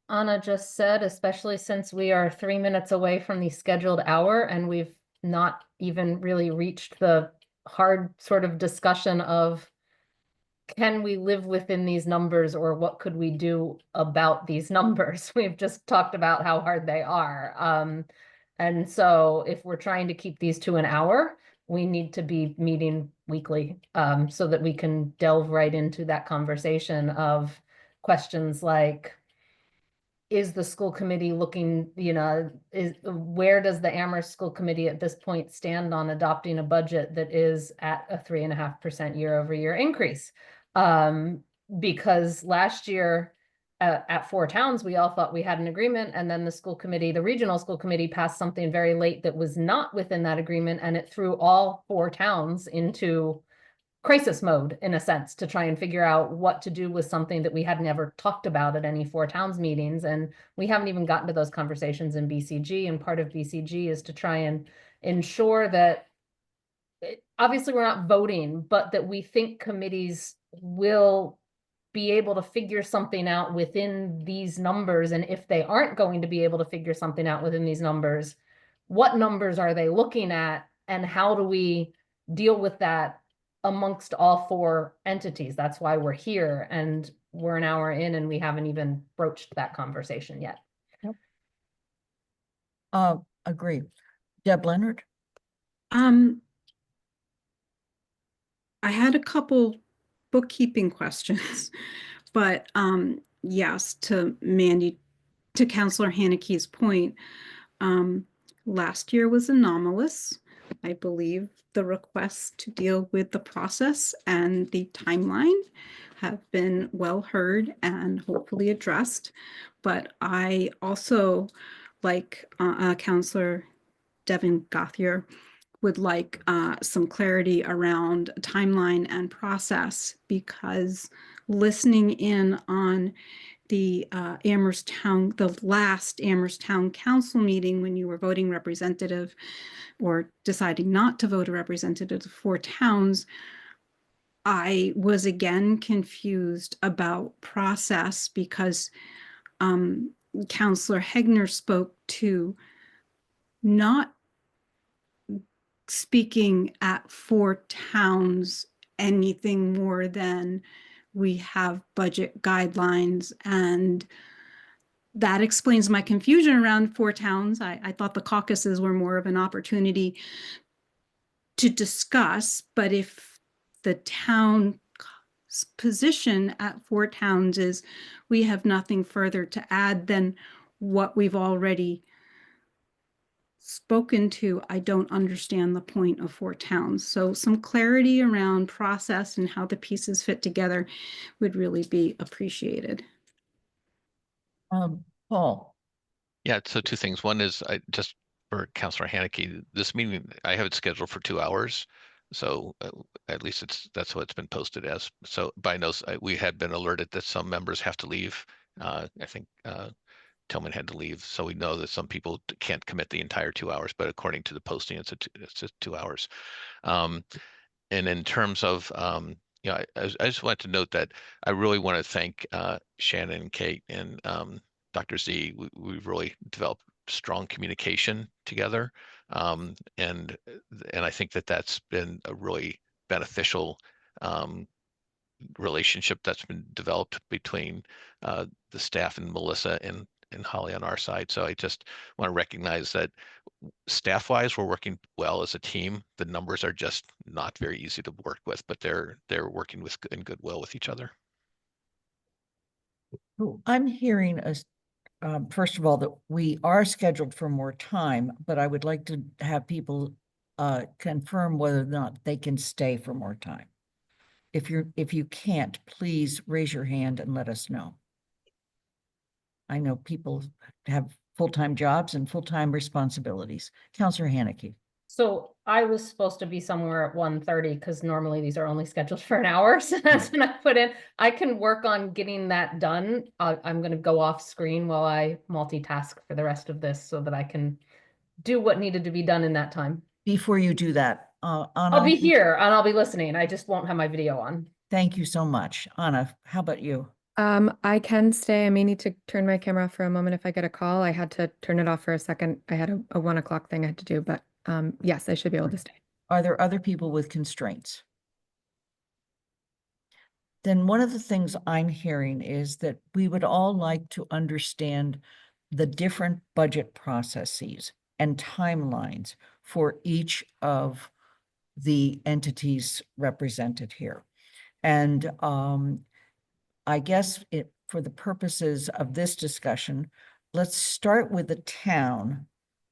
Anna just said, especially since we are 3 minutes away from the scheduled hour and we've not even really reached the hard sort of discussion of can we live within these numbers or what could we do about these numbers? We've just talked about how hard they are. And so if we're trying to keep these to an hour, we need to be meeting weekly, so that we can delve right into that conversation of questions like, is the school committee looking, where does the Amherst School Committee at this point stand on adopting a budget that is at a 3.5% year-over-year increase? Because last year at Four Towns, we all thought we had an agreement, and then the regional school committee passed something very late that was not within that agreement, and it threw all 4 towns into crisis mode, in a sense, to try and figure out what to do with something that we had never talked about at any Four Towns meetings. And we haven't even gotten to those conversations in BCG. And part of BCG is to try and ensure that, obviously we're not voting, but that we think committees will be able to figure something out within these numbers. And if they aren't going to be able to figure something out within these numbers, what numbers are they looking at? And how do we deal with that amongst all 4 entities? That's why we're here, and we're an hour in and we haven't even broached that conversation yet. Agree. Deb Leonard. I had a couple bookkeeping questions, but yes, to Councillor Haneke's point, last year was anomalous. I believe the requests to deal with the process and the timeline have been well heard and hopefully addressed. But I also, like Councillor Devin Gauthier, would like some clarity around timeline and process, because listening in on the last Amherst Town Council meeting, when you were voting representative or deciding not to vote a representative of 4 towns, I was again confused about process, because Councillor Hegner spoke to not speaking at 4 towns anything more than we have budget guidelines, and that explains my confusion around 4 towns. I thought the caucuses were more of an opportunity to discuss, but if the town position at 4 towns is we have nothing further to add than what we've already spoken to, I don't understand the point of 4 towns. So some clarity around process and how the pieces fit together would really be appreciated. Paul. Yeah, so 2 things. One is just for Councillor Haneke, this meeting, I have it scheduled for 2 hours. So at least that's what it's been posted as. So by notes, we had been alerted that some members have to leave. I think Tillman had to leave, so we know that some people can't commit the entire 2 hours, but according to the posting, it's 2 hours. And in terms of, I just wanted to note that I really want to thank Shannon and Kate and Dr. Z. We've really developed strong communication together, and I think that that's been a really beneficial relationship that's been developed between the staff and Melissa and Holly on our side. So I just want to recognize that staff-wise, we're working well as a team. The numbers are just not very easy to work with, but they're working in goodwill with each other. Oh, I'm hearing first of all, that we are scheduled for more time, but I would like to have people confirm whether or not they can stay for more time. If you can't, please raise your hand and let us know. I know people have full-time jobs and full-time responsibilities. Counselor Haneke. So I was supposed to be somewhere at 1:30 because normally these are only scheduled for an hour. So that's when I put in. I can work on getting that done. I'm going to go off screen while I multitask for the rest of this so that I can do what needed to be done in that time. Before you do that, I'll Anna. be here and I'll be listening. I just won't have my video on. Thank you so much. Anna, how about you? I can stay. I may need to turn my camera off for a moment if I get a call. I had to turn it off for a second. I had a 1 o'clock thing I had to do, but yes, I should be able to stay. Are there other people with constraints? Then one of the things I'm hearing is that we would all like to understand the different budget processes and timelines for each of the entities represented here. And I guess for the purposes of this discussion, let's start with the town.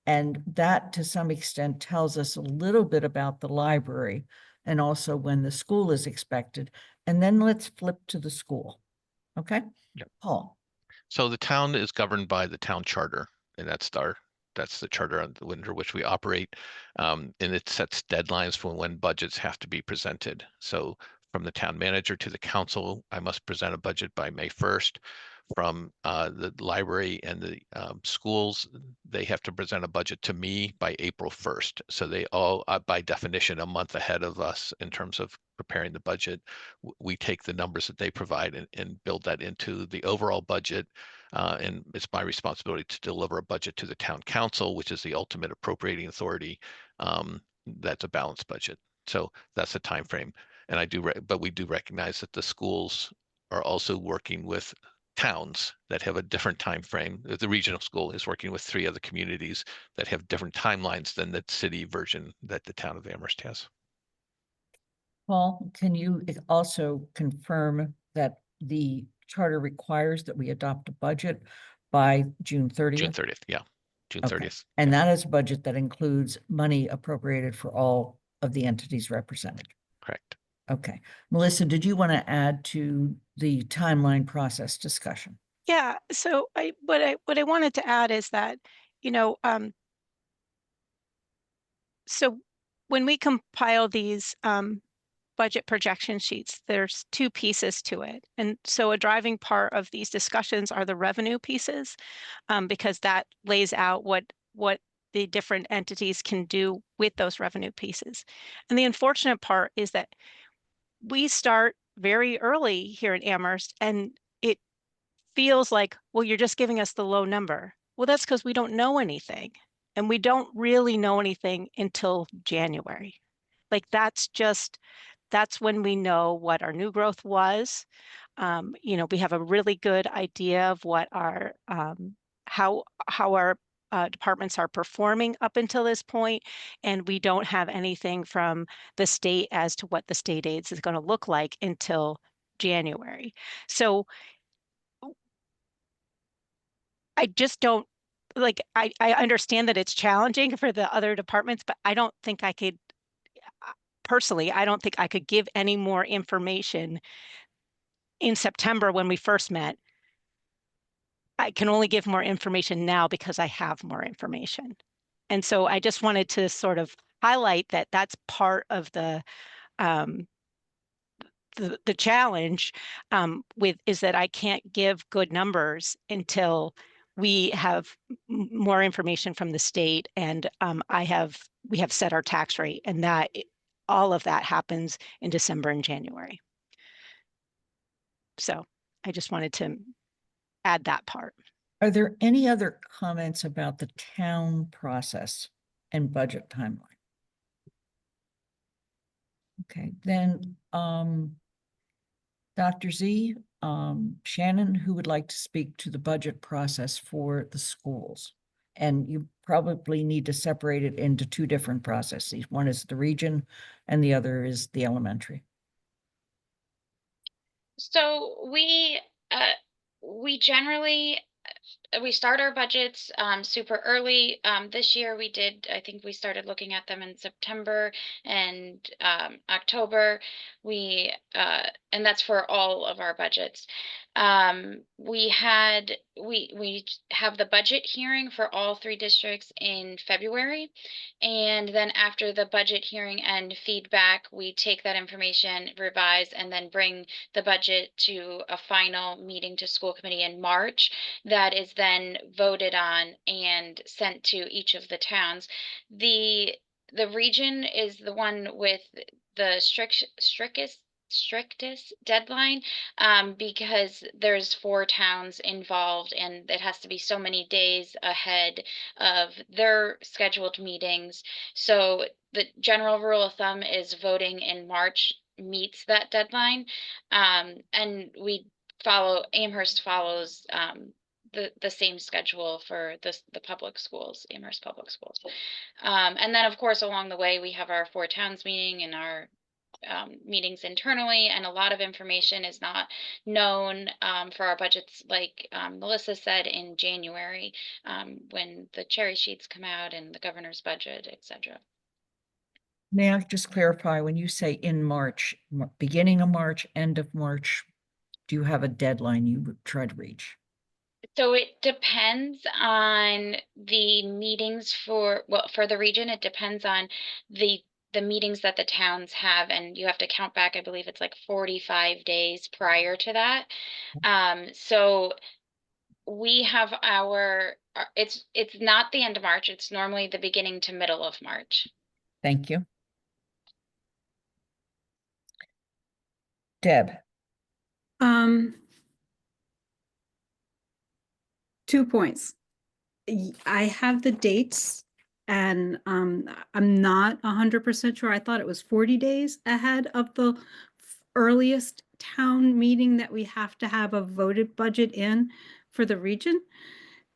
And that to some extent tells us a little bit about the library and also when the school is expected. And then let's flip to the school. Okay? Yep. Paul. So the town is governed by the town charter, and that's the charter under which we operate. And it sets deadlines for when budgets have to be presented. So from the town manager to the council, I must present a budget by May 1st. From the library and the schools, they have to present a budget to me by April 1st. So they all, by definition, a month ahead of us in terms of preparing the budget. We take the numbers that they provide and build that into the overall budget. And it's my responsibility to deliver a budget to the town council, which is the ultimate appropriating authority. That's a balanced budget. So that's the time frame. And but we do recognize that the schools are also working with towns that have a different time frame. The regional school is working with 3 other communities that have different timelines than the city version that the town of Amherst has. Paul, can you also confirm that the charter requires that we adopt a budget by June 30th? June 30th, yeah. June 30th. And that is a budget that includes money appropriated for all of the entities represented. Correct. Okay. Melissa, did you want to add to the timeline process discussion? Yeah, so what I wanted to add is that, so when we compile these budget projection sheets, there's 2 pieces to it. And so a driving part of these discussions are the revenue pieces, because that lays out what the different entities can do with those revenue pieces. And the unfortunate part is that we start very early here at Amherst, and it feels like, well, you're just giving us the low number. Well, that's because we don't know anything, and we don't really know anything until January. Like that's when we know what our new growth was. We have a really good idea of what our how our departments are performing up until this point, and we don't have anything from the state as to what the state aids is going to look like until January. So I just don't I understand that it's challenging for the other departments, but I don't think I could personally, I don't think I could give any more information in September when we first met. I can only give more information now because I have more information. And so I just wanted to sort of highlight that that's part of the challenge is that I can't give good numbers until we have more information from the state, and we have set our tax rate, and that all of that happens in December and January. So I just wanted to add that part. Are there any other comments about the town process and budget timeline? Okay, then Dr. Z, Shannon, who would like to speak to the budget process for the schools? And you probably need to separate it into 2 different processes. One is the region and the other is the elementary. So we we generally we start our budgets super early. This year we did, I think we started looking at them in September and October. And that's for all of our budgets. We have the budget hearing for all 3 districts in February. And then after the budget hearing and feedback, we take that information, revise, and then bring the budget to a final meeting to school committee in March. That is then voted on and sent to each of the towns. The region is the one with the strictest deadline, because there's 4 towns involved and it has to be so many days ahead of their scheduled meetings. So the general rule of thumb is voting in March meets that deadline. And Amherst follows the same schedule for the public schools, Amherst Public Schools. And then of course along the way we have our 4 towns meeting and our meetings internally, and a lot of information is not known for our budgets, like Melissa said, in January, when the cherry sheets come out and the governor's budget, etc. May I just clarify, when you say in March, beginning of March, end of March, do you have a deadline you would try to reach? So it depends on the meetings for the region. It depends on the meetings that the towns have, and you have to count back, I believe it's like 45 days prior to that. So we have it's not the end of March, it's normally the beginning to middle of March. Thank you. Deb. 2 points. I have the dates and I'm not 100% sure. I thought it was 40 days ahead of the earliest town meeting that we have to have a voted budget in for the region.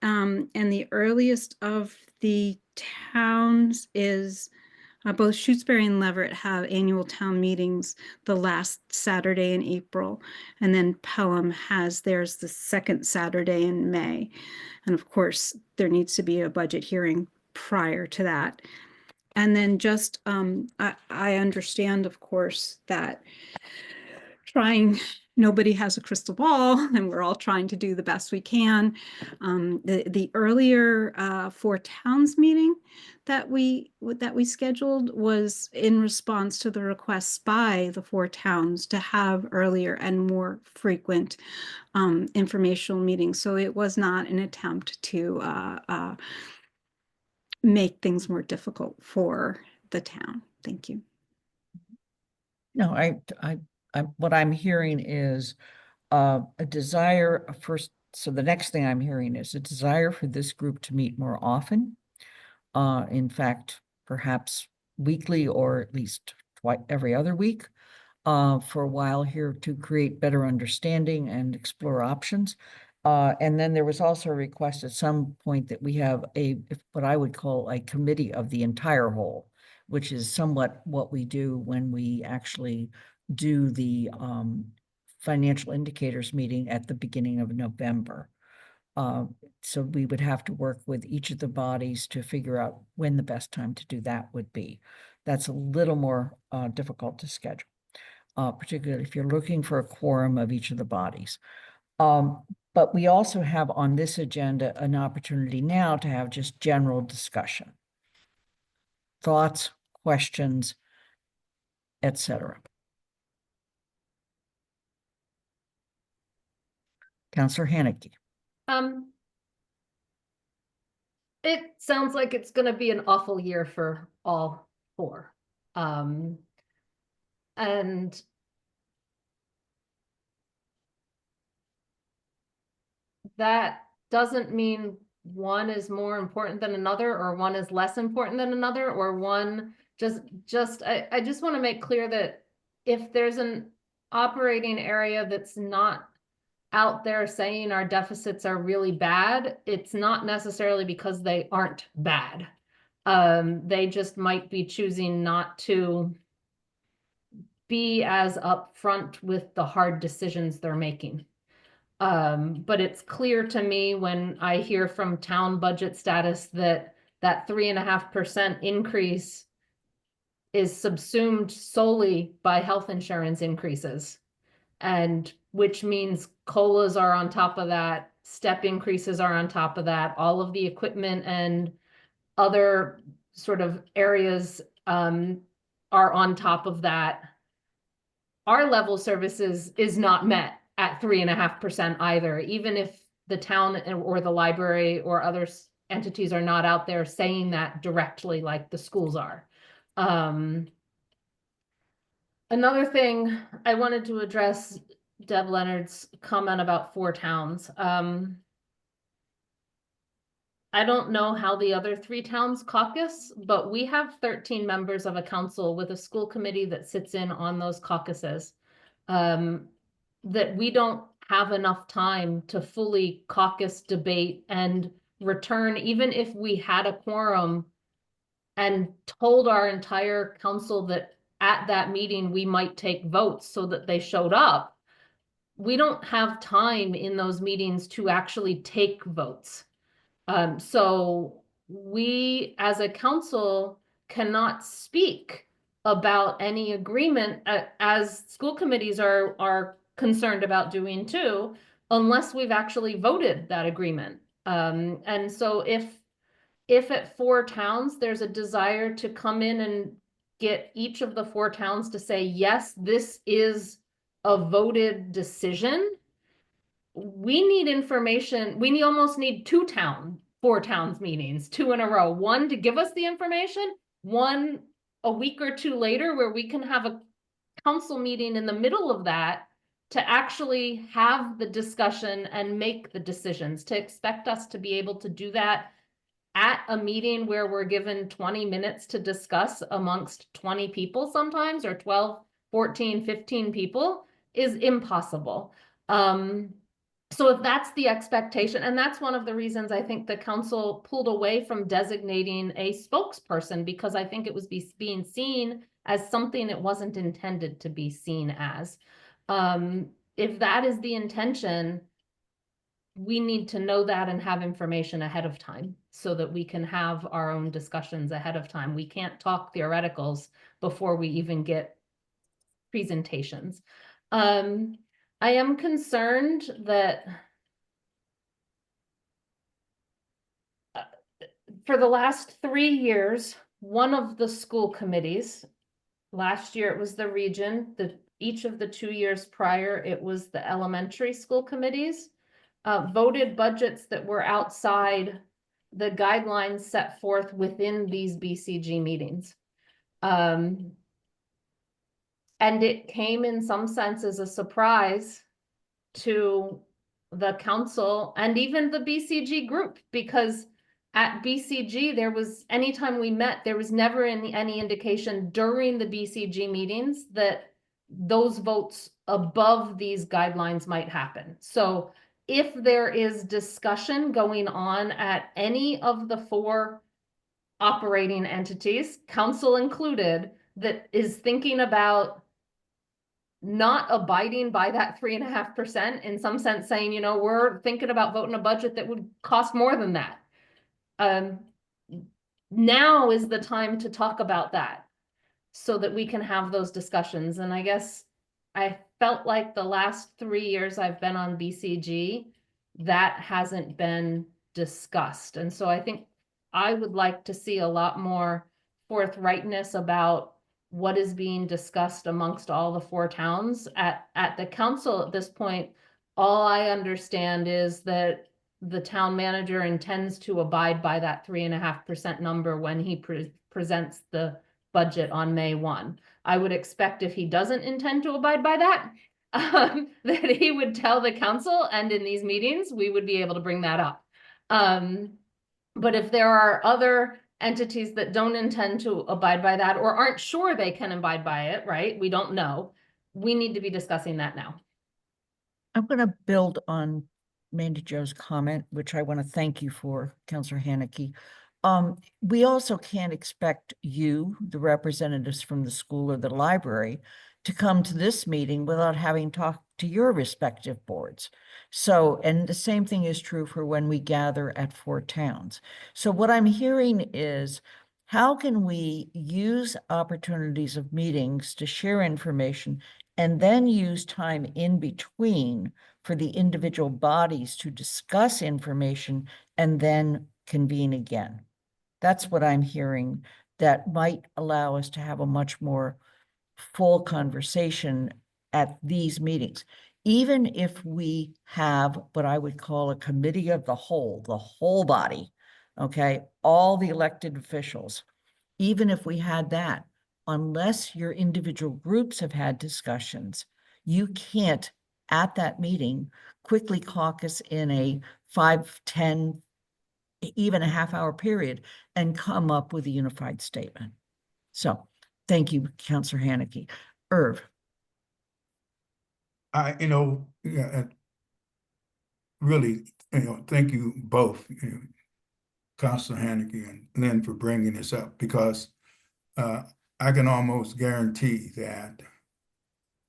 And the earliest of the towns is both Shutesbury and Leverett have annual town meetings the last Saturday in April, and then Pelham has theirs the second Saturday in May. And of course, there needs to be a budget hearing prior to that. And then just, I understand, of course, that nobody has a crystal ball and we're all trying to do the best we can. The earlier 4 towns meeting that we scheduled was in response to the requests by the 4 towns to have earlier and more frequent informational meetings. So it was not an attempt to make things more difficult for the town. Thank you. No, what I'm hearing is a desire so the next thing I'm hearing is a desire for this group to meet more often. In fact, perhaps weekly or at least every other week for a while here to create better understanding and explore options. And then there was also a request at some point that we have what I would call a committee of the entire whole, which is somewhat what we do when we actually do the financial indicators meeting at the beginning of November. So we would have to work with each of the bodies to figure out when the best time to do that would be. That's a little more difficult to schedule, particularly if you're looking for a quorum of each of the bodies. But we also have on this agenda an opportunity now to have just general discussion. Thoughts, questions, etc. Councillor Haneke. It sounds like it's going to be an awful year for all 4. And that doesn't mean one is more important than another, or one is less important than another, or one I just want to make clear that if there's an operating area that's not out there saying our deficits are really bad, it's not necessarily because they aren't bad. They just might be choosing not to be as upfront with the hard decisions they're making. But it's clear to me when I hear from town budget status that that 3.5% increase is subsumed solely by health insurance increases. And which means COLAs are on top of that, step increases are on top of that, all of the equipment and other sort of areas are on top of that. Our level services is not met at 3.5% either, even if the town or the library or other entities are not out there saying that directly like the schools are. Another thing I wanted to address Deb Leonard's comment about 4 towns. I don't know how the other 3 towns caucus, but we have 13 members of a council with a school committee that sits in on those caucuses. That we don't have enough time to fully caucus, debate, and return, even if we had a quorum and told our entire council that at that meeting we might take votes so that they showed up. We don't have time in those meetings to actually take votes. So we as a council cannot speak about any agreement as school committees are concerned about doing too, unless we've actually voted that agreement. And so if at 4 towns, there's a desire to come in and get each of the 4 towns to say, yes, this is a voted decision, we need information. We almost need 4 towns meetings, 2 in a row. One to give us the information, one a week or 2 later where we can have a council meeting in the middle of that to actually have the discussion and make the decisions. To expect us to be able to do that at a meeting where we're given 20 minutes to discuss amongst 20 people sometimes, or 12, 14, 15 people is impossible. So if that's the expectation, and that's one of the reasons I think the council pulled away from designating a spokesperson, because I think it was being seen as something it wasn't intended to be seen as. If that is the intention, we need to know that and have information ahead of time so that we can have our own discussions ahead of time. We can't talk theoreticals before we even get presentations. I am concerned that for the last 3 years, one of the school committees, last year it was the region, each of the 2 years prior, it was the elementary school committees, voted budgets that were outside the guidelines set forth within these BCG meetings. And it came in some sense as a surprise to the council and even the BCG group, because at BCG, anytime we met, there was never any indication during the BCG meetings that those votes above these guidelines might happen. So if there is discussion going on at any of the 4 operating entities, council included, that is thinking about not abiding by that 3.5%, in some sense saying, you know, we're thinking about voting a budget that would cost more than that. Now is the time to talk about that so that we can have those discussions. And I guess I felt like the last 3 years I've been on BCG, that hasn't been discussed. And so I think I would like to see a lot more forthrightness about what is being discussed amongst all the 4 towns. At the council at this point, all I understand is that the town manager intends to abide by that 3.5% number when he presents the budget on May 1. I would expect if he doesn't intend to abide by that, that he would tell the council, and in these meetings, we would be able to bring that up. But if there are other entities that don't intend to abide by that or aren't sure they can abide by it, right? We don't know. We need to be discussing that now. I'm going to build on Mandy Jo's comment, which I want to thank you for, Councillor Haneke. We also can't expect you, the representatives from the school or the library, to come to this meeting without having talked to your respective boards. So, and the same thing is true for when we gather at Four Towns. So what I'm hearing is, how can we use opportunities of meetings to share information and then use time in between for the individual bodies to discuss information and then convene again? That's what I'm hearing that might allow us to have a much more full conversation at these meetings. Even if we have what I would call a committee of the whole body, okay, all the elected officials, even if we had that, unless your individual groups have had discussions, you can't at that meeting quickly caucus in a 5, 10, even a half-hour period and come up with a unified statement. So thank you, Councillor Haneke. Irv. Really, thank you both, Councillor Haneke and Lynn, for bringing this up, because I can almost guarantee that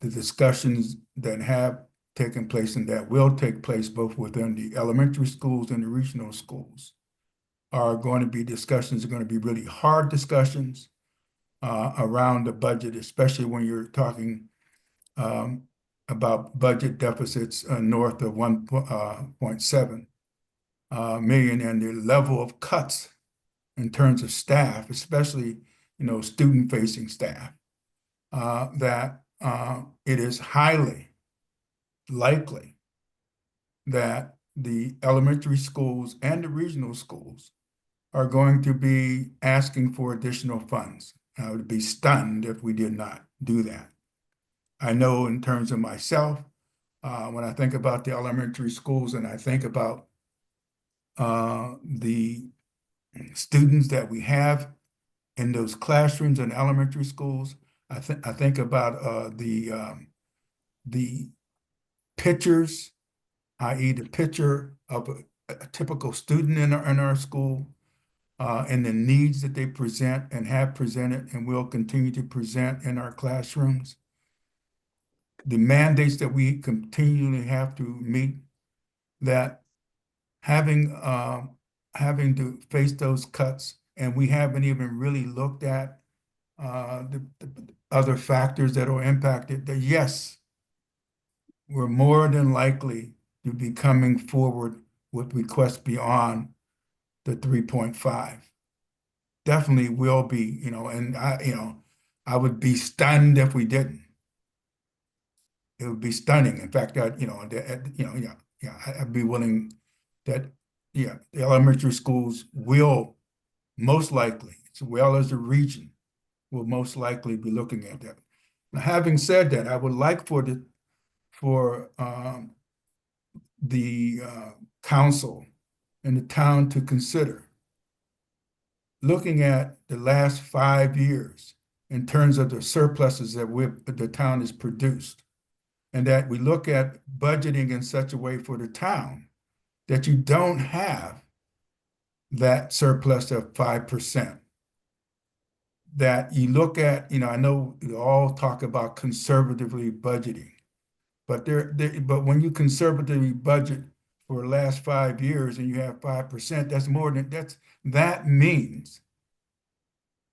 the discussions that have taken place and that will take place both within the elementary schools and the regional schools are going to be discussions, are going to be really hard discussions around the budget, especially when you're talking about budget deficits north of 1.7 million, and the level of cuts in terms of staff, especially student-facing staff, that it is highly likely that the elementary schools and the regional schools are going to be asking for additional funds. I would be stunned if we did not do that. I know in terms of myself, when I think about the elementary schools and I think about the students that we have in those classrooms in elementary schools, I think about the pictures, i.e. the picture of a typical student in our school, and the needs that they present and have presented and will continue to present in our classrooms. The mandates that we continually have to meet, that having to face those cuts, and we haven't even really looked at the other factors that will impact it, that yes, we're more than likely to be coming forward with requests beyond the 3.5. Definitely will be, and I would be stunned if we didn't. It would be stunning. In fact, I'd be willing that, the elementary schools will most likely, as well as the region, will most likely be looking at that. Now, having said that, I would like for the council and the town to consider looking at the last 5 years in terms of the surpluses that the town has produced, and that we look at budgeting in such a way for the town that you don't have that surplus of 5%. That you look at, I know you all talk about conservatively budgeting, but but when you conservatively budget for the last 5 years and you have 5%, that's more than that means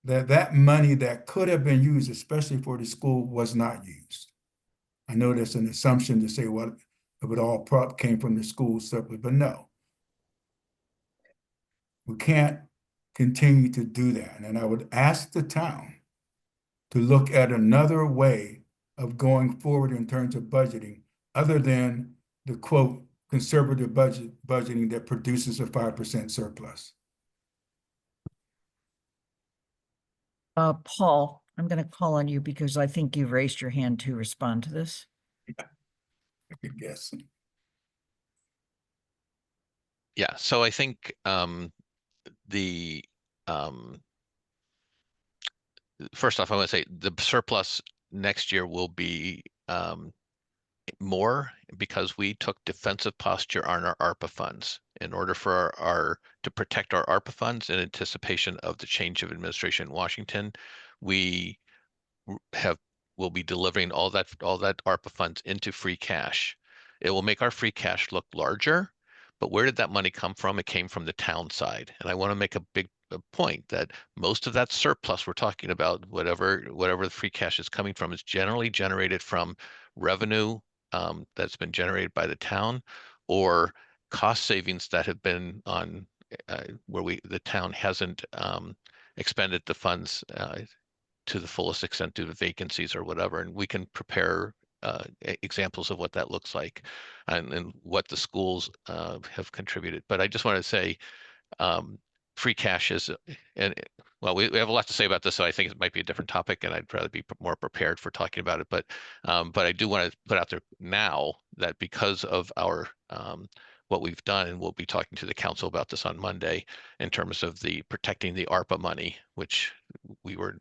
that money that could have been used, especially for the school, was not used. I know that's an assumption to say, well, if it all came from the school surplus, but no. We can't continue to do that. And I would ask the town to look at another way of going forward in terms of budgeting, other than the quote, conservative budgeting that produces a 5% surplus. Paul, I'm going to call on you because I think you've raised your hand to respond to this. Yeah, I could guess. Yeah, so I think first off, I want to say the surplus next year will be more because we took defensive posture on our ARPA funds in order for to protect our ARPA funds in anticipation of the change of administration in Washington. We have we'll be delivering all that ARPA funds into free cash. It will make our free cash look larger, but where did that money come from? It came from the town side. And I want to make a big point that most of that surplus we're talking about, whatever the free cash is coming from, is generally generated from revenue that's been generated by the town, or cost savings that have been on where the town hasn't expended the funds to the fullest extent due to vacancies or whatever. And we can prepare examples of what that looks like and what the schools have contributed. But I just want to say free cash is, and well, we have a lot to say about this, so I think it might be a different topic, and I'd rather be more prepared for talking about it. But I do want to put out there now that because of our what we've done, and we'll be talking to the council about this on Monday in terms of the protecting the ARPA money, which we were,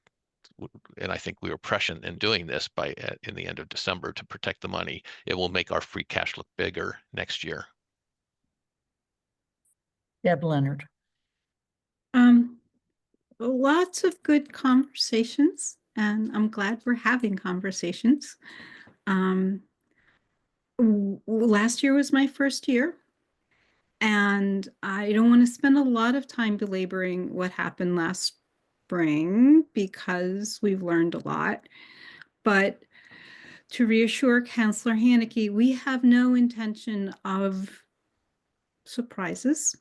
and I think we were prescient in doing this by in the end of December to protect the money. It will make our free cash look bigger next year. Deb Leonard. Lots of good conversations, and I'm glad we're having conversations. Last year was my first year, and I don't want to spend a lot of time belaboring what happened last spring because we've learned a lot. But to reassure Councillor Haneke, we have no intention of surprises.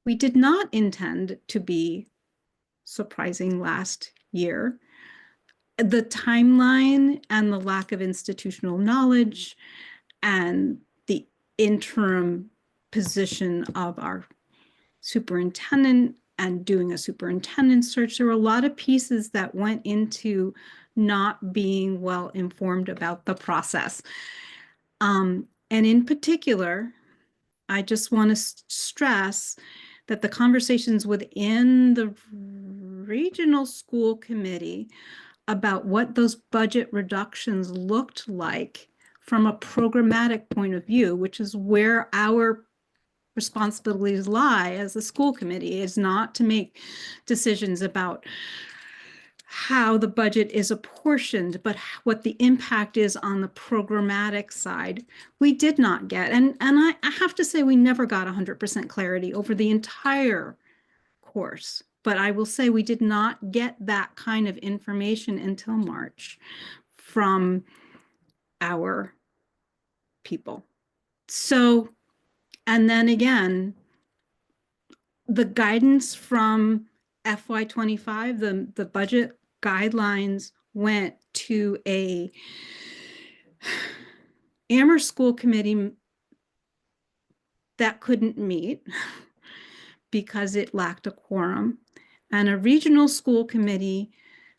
We did not intend to be surprising last year. The timeline and the lack of institutional knowledge and the interim position of our superintendent and doing a superintendent search, there were a lot of pieces that went into not being well informed about the process. And in particular, I just want to stress that the conversations within the regional school committee about what those budget reductions looked like from a programmatic point of view, which is where our responsibilities lie as a school committee, is not to make decisions about how the budget is apportioned, but what the impact is on the programmatic side. We did not get, and I have to say, we never got 100% clarity over the entire course. But I will say we did not get that kind of information until March from our people. So, and then again, the guidance from FY25, the budget guidelines went to a Amherst School Committee that couldn't meet because it lacked a quorum, and a regional school committee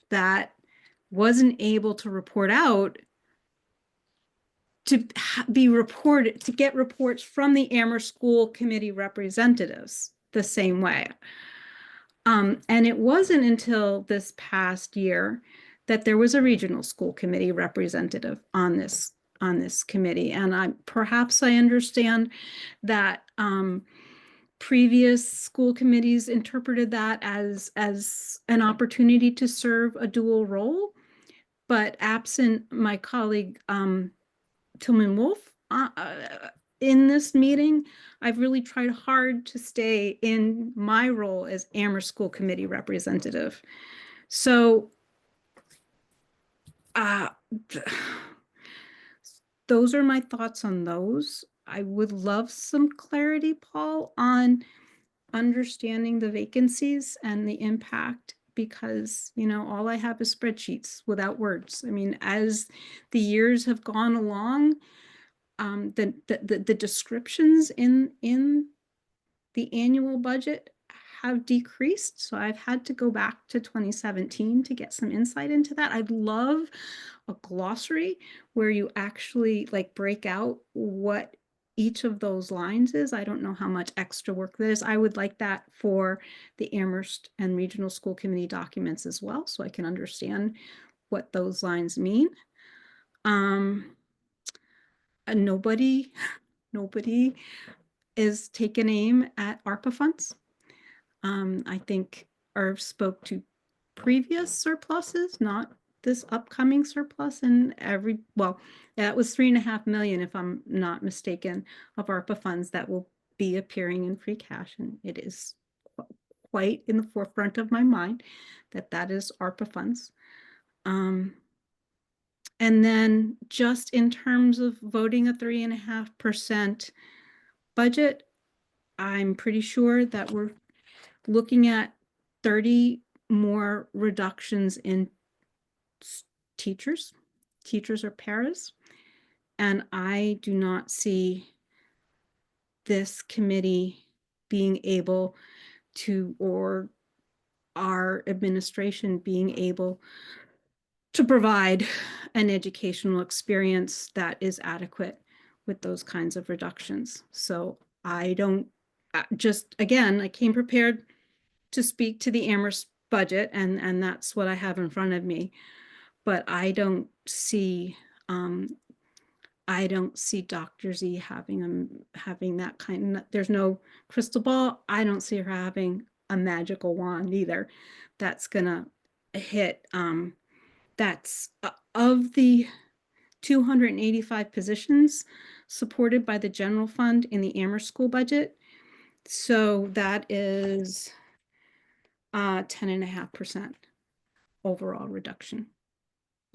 that wasn't able to report out to be reported, to get reports from the Amherst School Committee representatives the same way. And it wasn't until this past year that there was a regional school committee representative on this committee. And perhaps I understand that previous school committees interpreted that as an opportunity to serve a dual role. But absent my colleague Tillman Wolf in this meeting, I've really tried hard to stay in my role as Amherst School Committee representative. So those are my thoughts on those. I would love some clarity, Paul, on understanding the vacancies and the impact, because, you know, all I have is spreadsheets without words. I mean, as the years have gone along, the descriptions in the annual budget have decreased. So I've had to go back to 2017 to get some insight into that. I'd love a glossary where you actually like break out what each of those lines is. I don't know how much extra work that is. I would like that for the Amherst and Regional School Committee documents as well, so I can understand what those lines mean. Nobody is taking aim at ARPA funds. I think Irv spoke to previous surpluses, not this upcoming surplus and well, that was 3.5 million, if I'm not mistaken, of ARPA funds that will be appearing in free cash. And it is quite in the forefront of my mind that is ARPA funds. And then just in terms of voting a 3.5% budget, I'm pretty sure that we're looking at 30 more reductions in teachers or paras. And I do not see this committee being able to, or our administration being able to provide an educational experience that is adequate with those kinds of reductions. So I don't, just again, I came prepared to speak to the Amherst budget, and that's what I have in front of me. But I don't see Dr. Z having that kind of, there's no crystal ball. I don't see her having a magical wand either. That's gonna hit, that's of the 285 positions supported by the general fund in the Amherst school budget. So that is 10.5% overall reduction.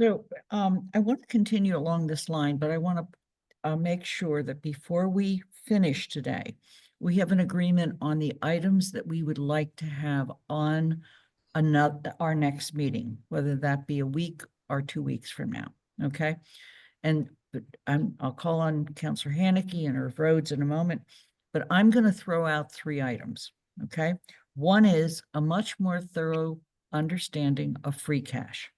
So I want to continue along this line, but I want to make sure that before we finish today, we have an agreement on the items that we would like to have on our next meeting, whether that be a week or 2 weeks from now. Okay. And I'll call on Councillor Haneke and Irv Rhodes in a moment, but I'm going to throw out 3 items. Okay. One is a much more thorough understanding of free cash.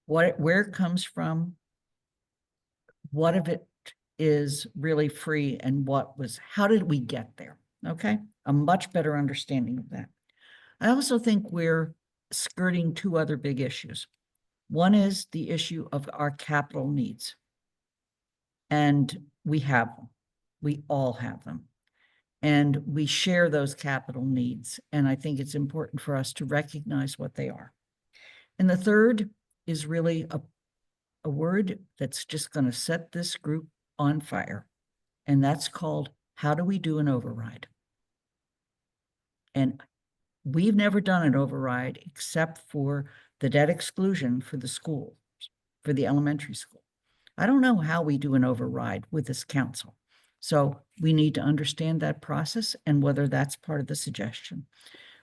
Where it comes from, what of it is really free, and how did we get there? Okay. A much better understanding of that. I also think we're skirting 2 other big issues. One is the issue of our capital needs. And we have them. We all have them. And we share those capital needs. And I think it's important for us to recognize what they are. And the third is really a word that's just going to set this group on fire. And that's called, how do we do an override? And we've never done an override except for the debt exclusion for the school, for the elementary school. I don't know how we do an override with this council. So we need to understand that process and whether that's part of the suggestion.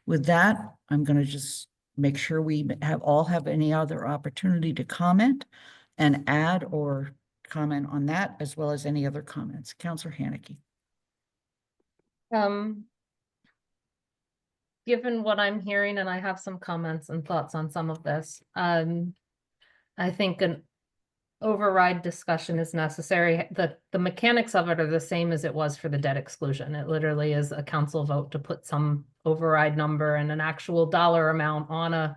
With that, I'm going to just make sure we all have any other opportunity to comment and add or comment on that, as well as any other comments. Councillor Haneke. Given what I'm hearing, and I have some comments and thoughts on some of this, I think an override discussion is necessary. The mechanics of it are the same as it was for the debt exclusion. It literally is a council vote to put some override number and an actual dollar amount on a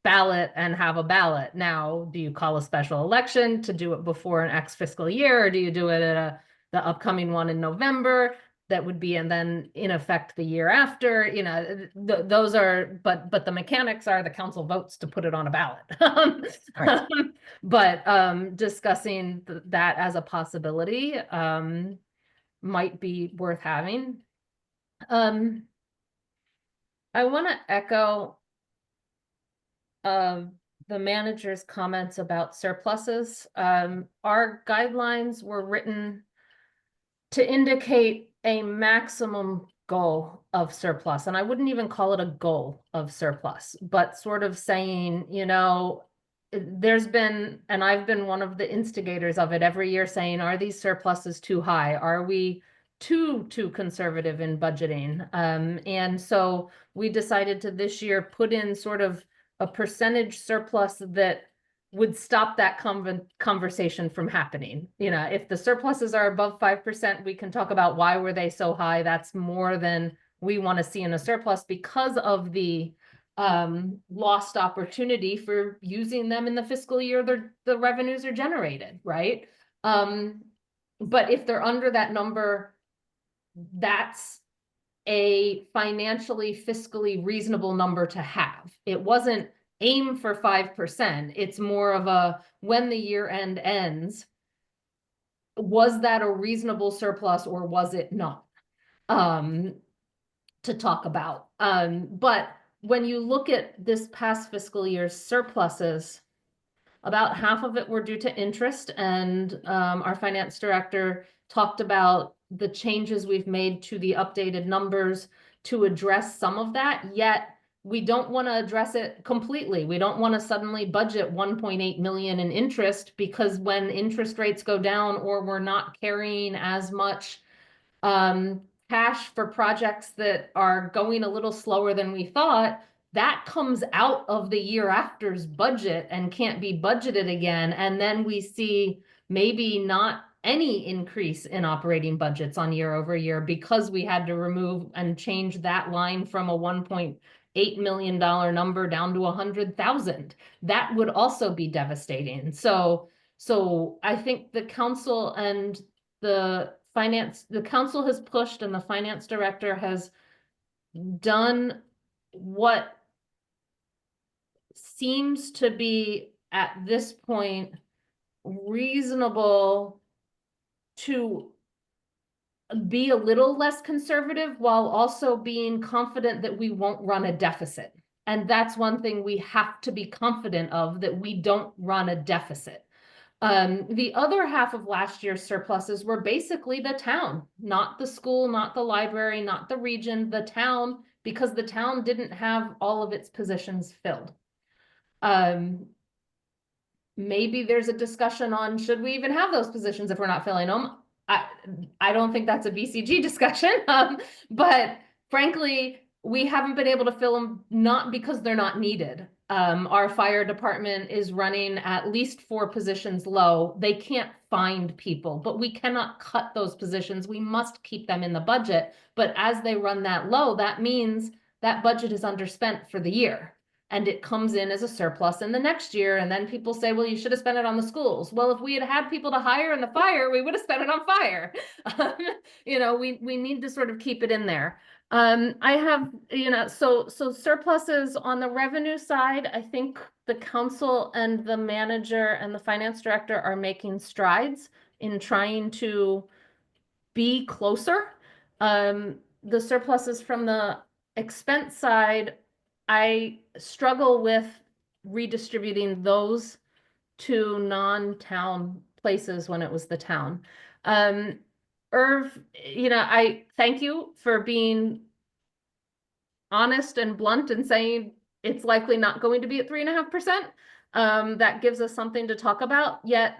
ballot and have a ballot. Now, do you call a special election to do it before an X fiscal year, or do you do it at the upcoming one in November? That would be, and then in effect the year after, you know, those are, but the mechanics are the council votes to put it on a ballot. Right. But discussing that as a possibility might be worth having. I want to echo the manager's comments about surpluses. Our guidelines were written to indicate a maximum goal of surplus. And I wouldn't even call it a goal of surplus, but sort of saying, you know, there's been, and I've been one of the instigators of it every year, saying, are these surpluses too high? Are we too conservative in budgeting? And so we decided to this year put in sort of a percentage surplus that would stop that conversation from happening. You know, if the surpluses are above 5%, we can talk about why were they so high. That's more than we want to see in a surplus because of the lost opportunity for using them in the fiscal year the revenues are generated, right? But if they're under that number, that's a financially, fiscally reasonable number to have. It wasn't aim for 5%. It's more of a, when the year end ends, was that a reasonable surplus or was it not? To talk about. But when you look at this past fiscal year's surpluses, about half of it were due to interest, and our finance director talked about the changes we've made to the updated numbers to address some of that, yet we don't want to address it completely. We don't want to suddenly budget 1.8 million in interest, because when interest rates go down or we're not carrying as much cash for projects that are going a little slower than we thought, that comes out of the year after's budget and can't be budgeted again. And then we see maybe not any increase in operating budgets on year over year, because we had to remove and change that line from a $1.8 million number down to 100,000. That would also be devastating. So I think the council and the council has pushed, and the finance director has done what seems to be at this point reasonable to be a little less conservative while also being confident that we won't run a deficit. And that's one thing we have to be confident of, that we don't run a deficit. The other half of last year's surpluses were basically the town, not the school, not the library, not the region, the town, because the town didn't have all of its positions filled. Maybe there's a discussion on, should we even have those positions if we're not filling them? I don't think that's a BCG discussion, but frankly, we haven't been able to fill them, not because they're not needed. Our fire department is running at least 4 positions low. They can't find people, but we cannot cut those positions. We must keep them in the budget. But as they run that low, that means that budget is underspent for the year, and it comes in as a surplus in the next year. And then people say, well, you should have spent it on the schools. Well, if we had had people to hire in the fire, we would have spent it on fire. You know, we need to sort of keep it in there. I have, you know, so surpluses on the revenue side, I think the council and the manager and the finance director are making strides in trying to be closer. The surpluses from the expense side, I struggle with redistributing those to non-town places when it was the town. Irv, you know, I thank you for being honest and blunt and saying it's likely not going to be at 3.5%. That gives us something to talk about. Yet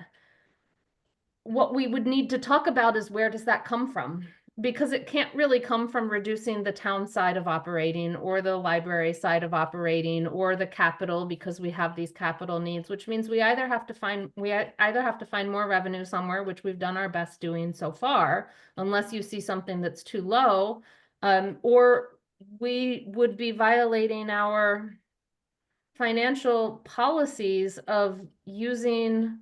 what we would need to talk about is, where does that come from? Because it can't really come from reducing the town side of operating, or the library side of operating, or the capital, because we have these capital needs, which means we either have to find more revenue somewhere, which we've done our best doing so far, unless you see something that's too low, or we would be violating our financial policies of using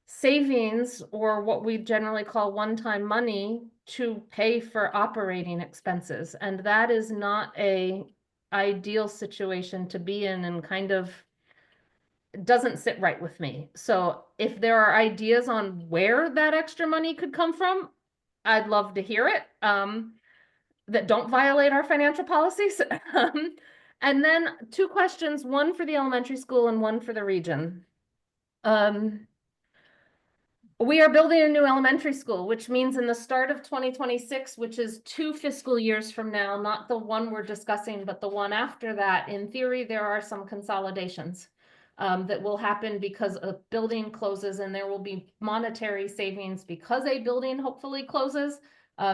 savings, or what we generally call one-time money, to pay for operating expenses. And that is not a ideal situation to be in, and kind of doesn't sit right with me. So if there are ideas on where that extra money could come from, I'd love to hear it, that don't violate our financial policies. And then 2 questions, one for the elementary school and one for the region. We are building a new elementary school, which means in the start of 2026, which is 2 fiscal years from now, not the one we're discussing, but the one after that, in theory, there are some consolidations that will happen because a building closes, and there will be monetary savings because a building hopefully closes.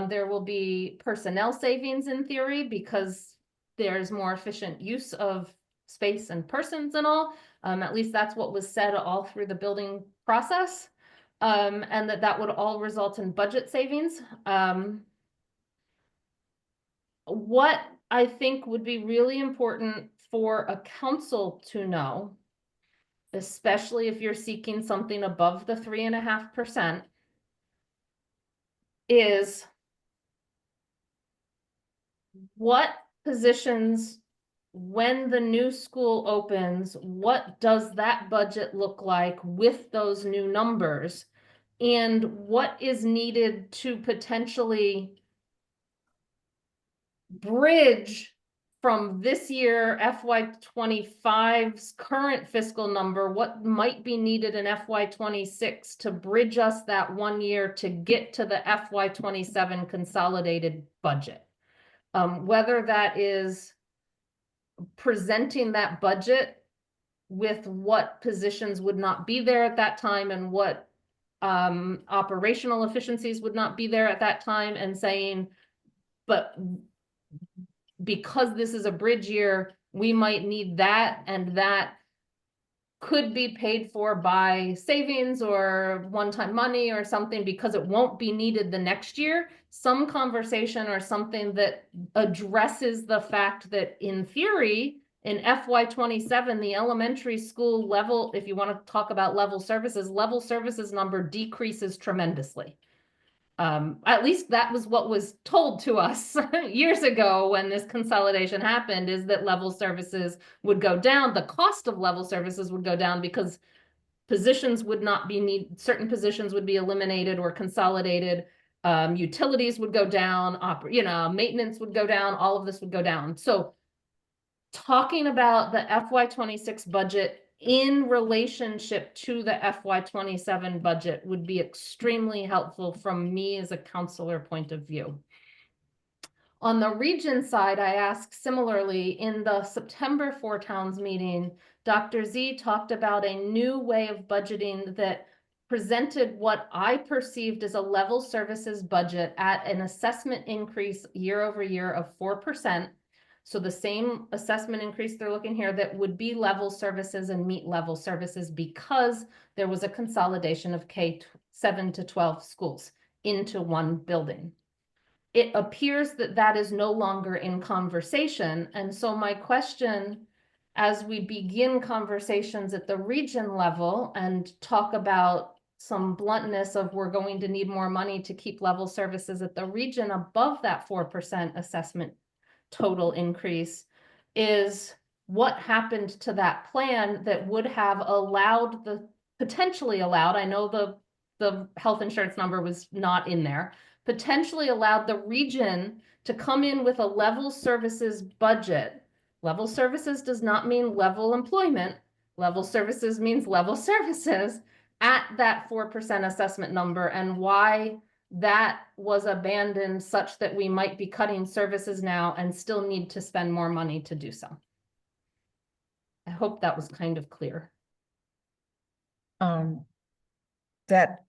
There will be personnel savings in theory, because there's more efficient use of space and persons and all. At least that's what was said all through the building process. And that would all result in budget savings. What I think would be really important for a council to know, especially if you're seeking something above the 3.5%, is what positions when the new school opens, what does that budget look like with those new numbers? And what is needed to potentially bridge from this year FY25's current fiscal number, what might be needed in FY26 to bridge us that 1 year to get to the FY27 consolidated budget? Whether that is presenting that budget with what positions would not be there at that time and what operational efficiencies would not be there at that time, and saying, but because this is a bridge year, we might need that, and that could be paid for by savings or one-time money or something, because it won't be needed the next year. Some conversation or something that addresses the fact that in theory, in FY27, the elementary school level, if you want to talk about level services number decreases tremendously. At least that was what was told to us years ago when this consolidation happened, is that level services would go down. The cost of level services would go down because positions would not be certain positions would be eliminated or consolidated. Utilities would go down, maintenance would go down, all of this would go down. So talking about the FY26 budget in relationship to the FY27 budget would be extremely helpful from me as a counselor point of view. On the region side, I asked similarly in the September Four Towns meeting, Dr. Z talked about a new way of budgeting that presented what I perceived as a level services budget at an assessment increase year over year of 4%. So the same assessment increase they're looking here that would be level services and meet level services, because there was a consolidation of K-7 to 12 schools into one building. It appears that that is no longer in conversation. And so my question, as we begin conversations at the region level and talk about some bluntness of we're going to need more money to keep level services at the region above that 4% assessment total increase, is what happened to that plan that would have allowed potentially allowed, I know the health insurance number was not in there, potentially allowed the region to come in with a level services budget. Level services does not mean level employment. Level services means level services at that 4% assessment number, and why that was abandoned such that we might be cutting services now and still need to spend more money to do so. I hope that was kind of clear. That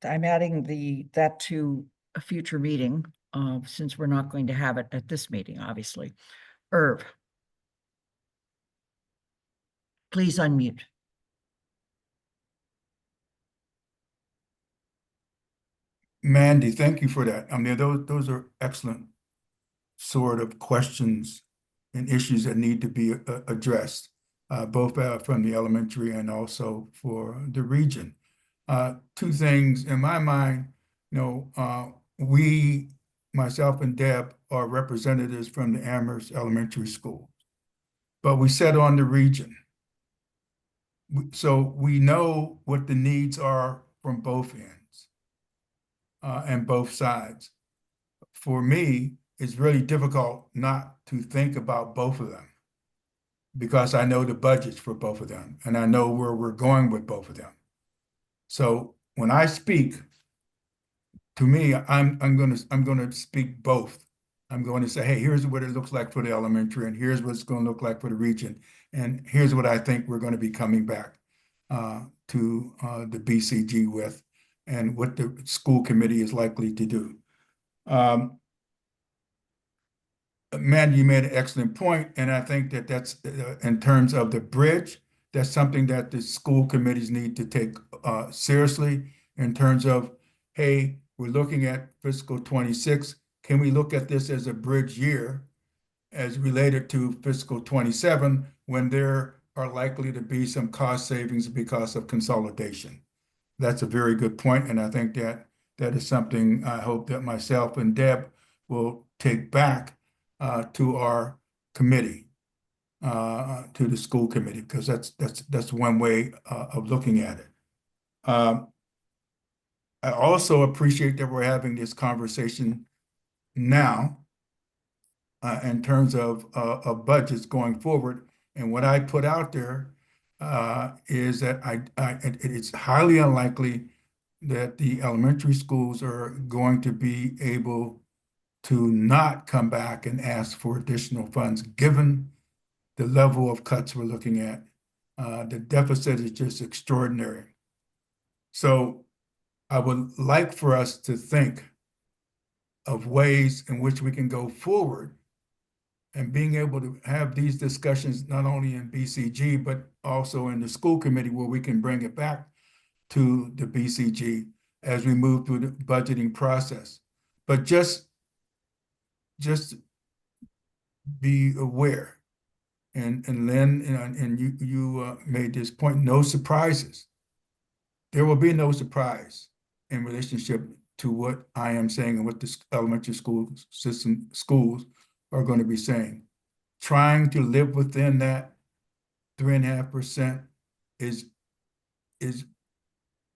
I'm adding that to a future meeting, since we're not going to have it at this meeting, obviously. Irv, please unmute. Mandy, thank you for that. I mean, those are excellent sort of questions and issues that need to be addressed, both from the elementary and also for the region. Two things in my mind, we, myself and Deb, are representatives from the Amherst Elementary School, but we sit on the region. So we know what the needs are from both ends. And both sides. For me, it's really difficult not to think about both of them, because I know the budgets for both of them and I know where we're going with both of them. So when I speak, to me, I'm gonna speak both. I'm going to say, hey, here's what it looks like for the elementary, and here's what it's going to look like for the region, and here's what I think we're going to be coming back to the BCG with, and what the school committee is likely to do. Man, you made an excellent point, and I think that that's, in terms of the bridge, that's something that the school committees need to take seriously, in terms of, hey, we're looking at fiscal 26. Can we look at this as a bridge year as related to fiscal 27, when there are likely to be some cost savings because of consolidation? That's a very good point, and I think that is something I hope that myself and Deb will take back to our committee. to the school committee, because that's one way of looking at it. I also appreciate that we're having this conversation now in terms of budgets going forward. And what I put out there is that it's highly unlikely that the elementary schools are going to be able to not come back and ask for additional funds, given the level of cuts we're looking at. The deficit is just extraordinary. So I would like for us to think of ways in which we can go forward and being able to have these discussions not only in BCG, but also in the school committee, where we can bring it back to the BCG as we move through the budgeting process. But just be aware, and Lynn, and you made this point, no surprises. There will be no surprise in relationship to what I am saying and what the elementary school system schools are going to be saying. Trying to live within that 3.5% is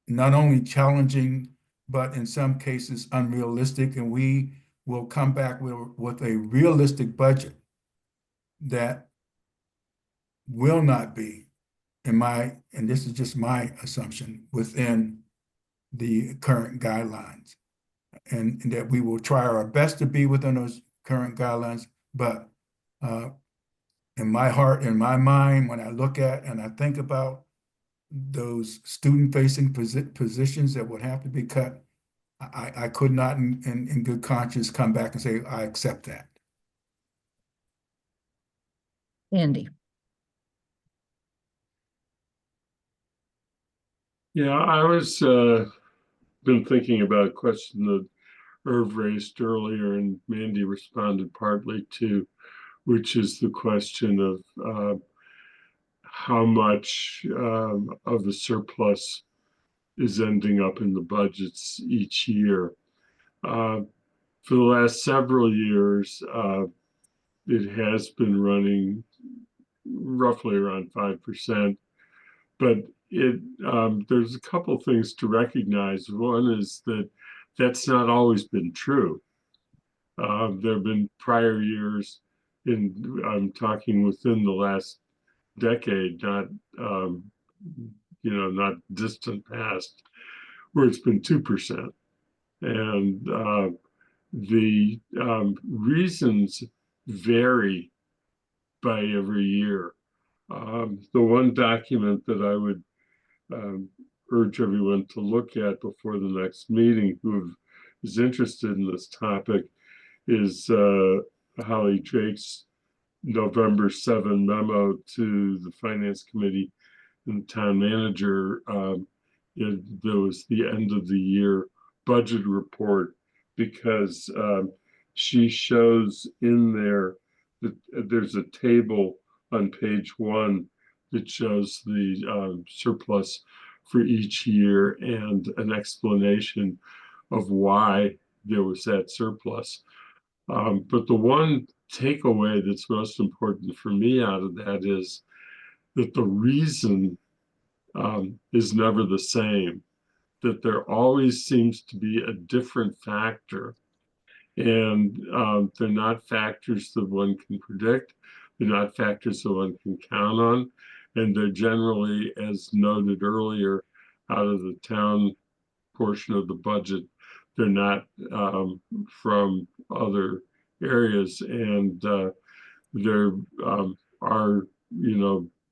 not only challenging, but in some cases unrealistic, and we will come back with a realistic budget that will not be, and this is just my assumption, within the current guidelines, and that we will try our best to be within those current guidelines. But in my heart, in my mind, when I look at and I think about those student-facing positions that would have to be cut, I could not in good conscience come back and say, I accept that. Andy. Yeah, I was been thinking about a question that Irv raised earlier and Mandy responded partly to, which is the question of how much of the surplus is ending up in the budgets each year. For the last several years, it has been running roughly around 5%, but there's a couple things to recognize. One is that that's not always been true. There have been prior years, I'm talking within the last decade, not not distant past, where it's been 2%, and the reasons vary by every year. The one document that I would urge everyone to look at before the next meeting who is interested in this topic is Holly Drake's November 7 memo to the Finance Committee and Town Manager. There was the end of the year budget report, because she shows in there that there's a table on page 1 that shows the surplus for each year and an explanation of why there was that surplus. But the one takeaway that's most important for me out of that is that the reason is never the same, that there always seems to be a different factor. And they're not factors that one can predict. They're not factors that one can count on. And they're generally, as noted earlier, out of the town portion of the budget. They're not from other areas. And there are,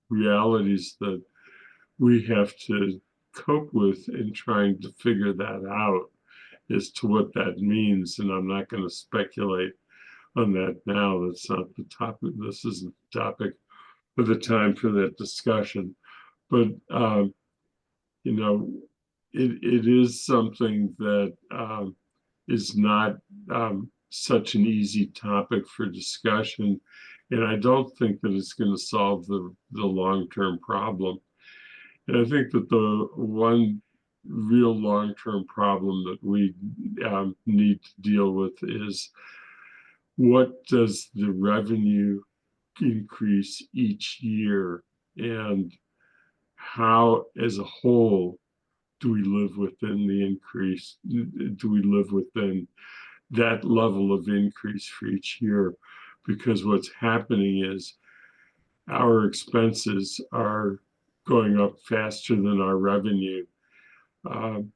realities that we have to cope with in trying to figure that out as to what that means. And I'm not going to speculate on that now. That's not the topic. This isn't the topic for the time for that discussion. But, it is something that is not such an easy topic for discussion. And I don't think that it's going to solve the long-term problem. And I think that the one real long-term problem that we need to deal with is, what does the revenue increase each year, and how, as a whole, do we live within the increase? Do we live within that level of increase for each year? Because what's happening is our expenses are going up faster than our revenue. And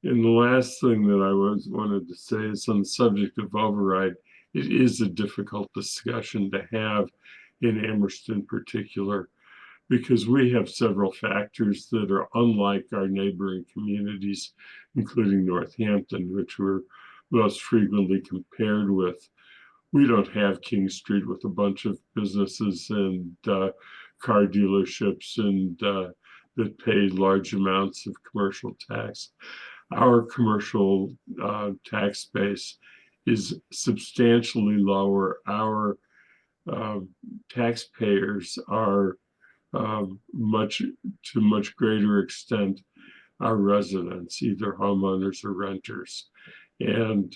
the last thing that I wanted to say is on the subject of override. It is a difficult discussion to have in Amherst in particular, because we have several factors that are unlike our neighboring communities, including Northampton, which we're most frequently compared with. We don't have King Street with a bunch of businesses and car dealerships and that pay large amounts of commercial tax. Our commercial tax base is substantially lower. Our taxpayers are to much greater extent our residents, either homeowners or renters. And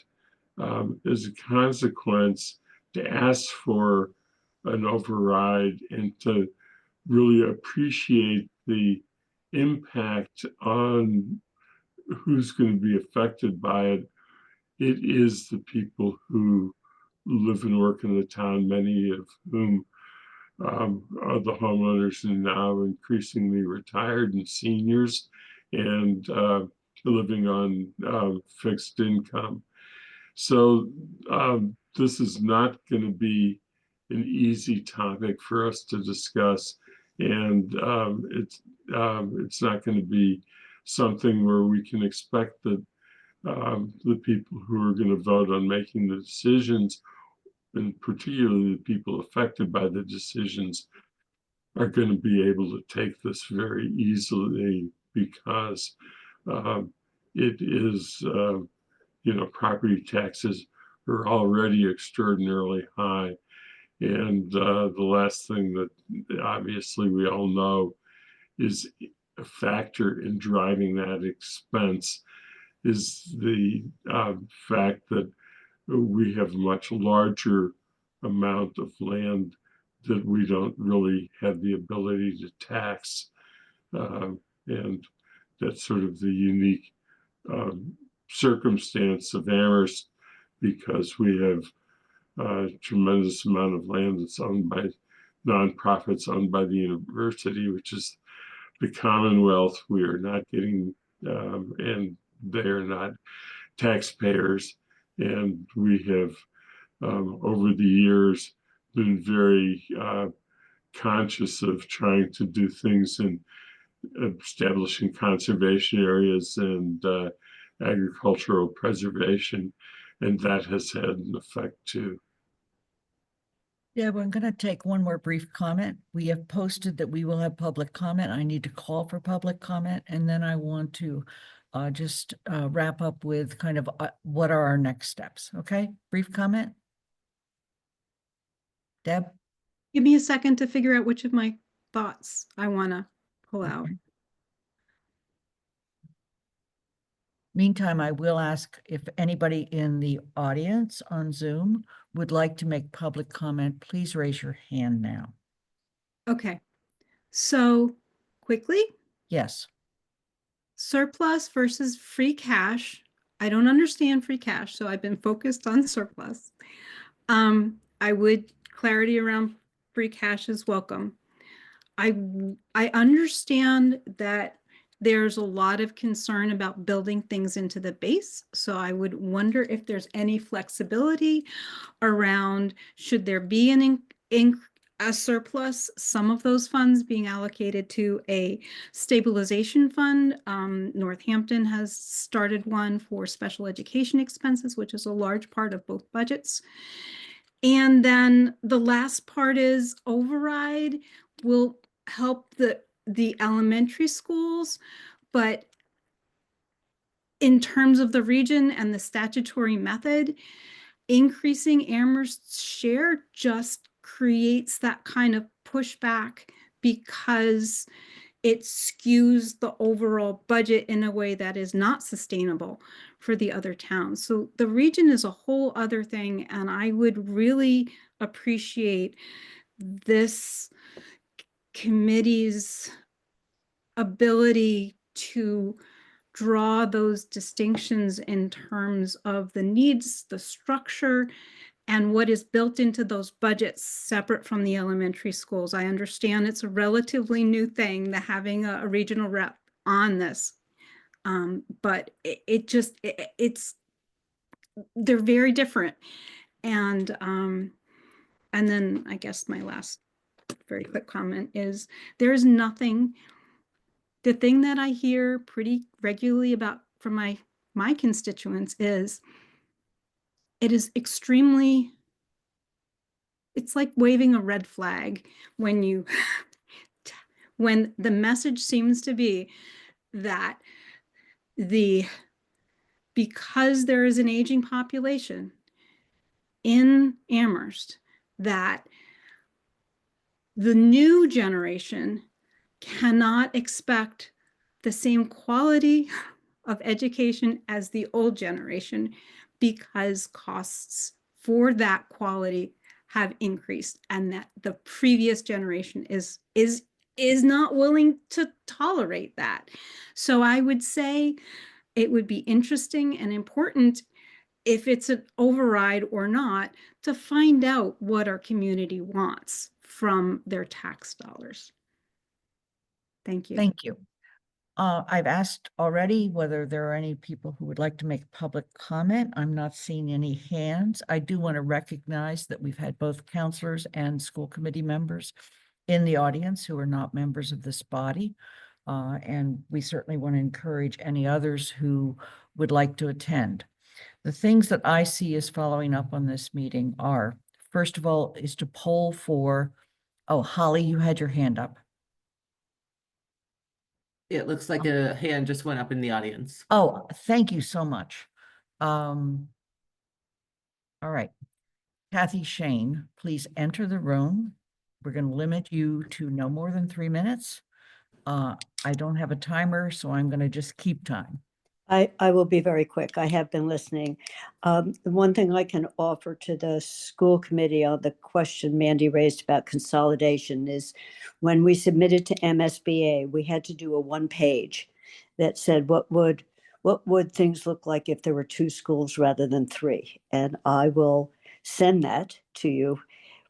as a consequence, to ask for an override and to really appreciate the impact on who's going to be affected by it, it is the people who live and work in the town, many of whom are the homeowners and now increasingly retired and seniors and living on fixed income. So this is not going to be an easy topic for us to discuss, and it's not going to be something where we can expect that the people who are going to vote on making the decisions, and particularly the people affected by the decisions, are going to be able to take this very easily, because it is, property taxes are already extraordinarily high. And the last thing that obviously we all know is a factor in driving that expense is the fact that we have a much larger amount of land that we don't really have the ability to tax. And that's sort of the unique circumstance of Amherst, because we have a tremendous amount of land that's owned by nonprofits owned by the university, which is the Commonwealth. We are not getting, and they are not taxpayers. And we have, over the years, been very conscious of trying to do things in establishing conservation areas and agricultural preservation, and that has had an effect too. Yeah, we're going to take one more brief comment. We have posted that we will have public comment. I need to call for public comment, and then I want to just wrap up with kind of what are our next steps. Okay, brief comment. Deb? Give me a second to figure out which of my thoughts I want to pull out. Meantime, I will ask if anybody in the audience on Zoom would like to make public comment. Please raise your hand now. Okay, so quickly. Yes. Surplus versus free cash. I don't understand free cash, so I've been focused on surplus. I would clarity around free cash is welcome. I understand that there's a lot of concern about building things into the base. So I would wonder if there's any flexibility around, should there be a surplus, some of those funds being allocated to a stabilization fund. Northampton has started one for special education expenses, which is a large part of both budgets. And then the last part is override will help the elementary schools, but in terms of the region and the statutory method, increasing Amherst's share just creates that kind of pushback because it skews the overall budget in a way that is not sustainable for the other towns. So the region is a whole other thing, and I would really appreciate this committee's ability to draw those distinctions in terms of the needs, the structure, and what is built into those budgets separate from the elementary schools. I understand it's a relatively new thing, the having a regional rep on this. But it's, they're very different. And then I guess my last very quick comment is there's nothing, the thing that I hear pretty regularly about from my constituents is it is extremely, it's like waving a red flag when you, when the message seems to be that because there is an aging population in Amherst, that the new generation cannot expect the same quality of education as the old generation because costs for that quality have increased, and that the previous generation is not willing to tolerate that. So I would say it would be interesting and important, if it's an override or not, to find out what our community wants from their tax dollars. Thank you. Thank you. I've asked already whether there are any people who would like to make public comment. I'm not seeing any hands. I do want to recognize that we've had both counselors and school committee members in the audience who are not members of this body. And we certainly want to encourage any others who would like to attend. The things that I see as following up on this meeting are, first of all, is to poll for, oh, Holly, you had your hand up. It looks like a hand just went up in the audience. Oh, thank you so much. All right. Kathy Shane, please enter the room. We're going to limit you to no more than 3 minutes. I don't have a timer, so I'm going to just keep time. I will be very quick. I have been listening. The one thing I can offer to the school committee on the question Mandy raised about consolidation is when we submitted to MSBA, we had to do a 1-page that said what would things look like if there were 2 schools rather than 3. And I will send that to you.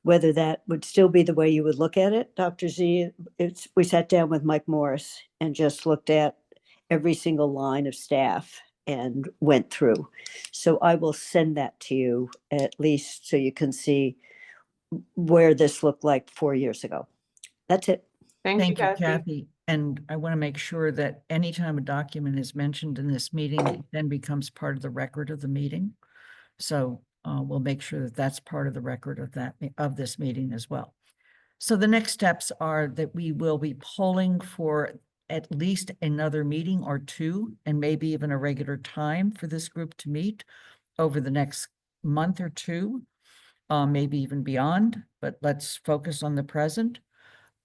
Whether that would still be the way you would look at it, Dr. Z, we sat down with Mike Morris and just looked at every single line of staff and went through. So I will send that to you at least so you can see where this looked like 4 years ago. That's it. Thank you, Kathy. And I want to make sure that anytime a document is mentioned in this meeting, it then becomes part of the record of the meeting. So we'll make sure that that's part of the record of this meeting as well. So the next steps are that we will be polling for at least another meeting or 2, and maybe even a regular time for this group to meet over the next month or 2, maybe even beyond, but let's focus on the present.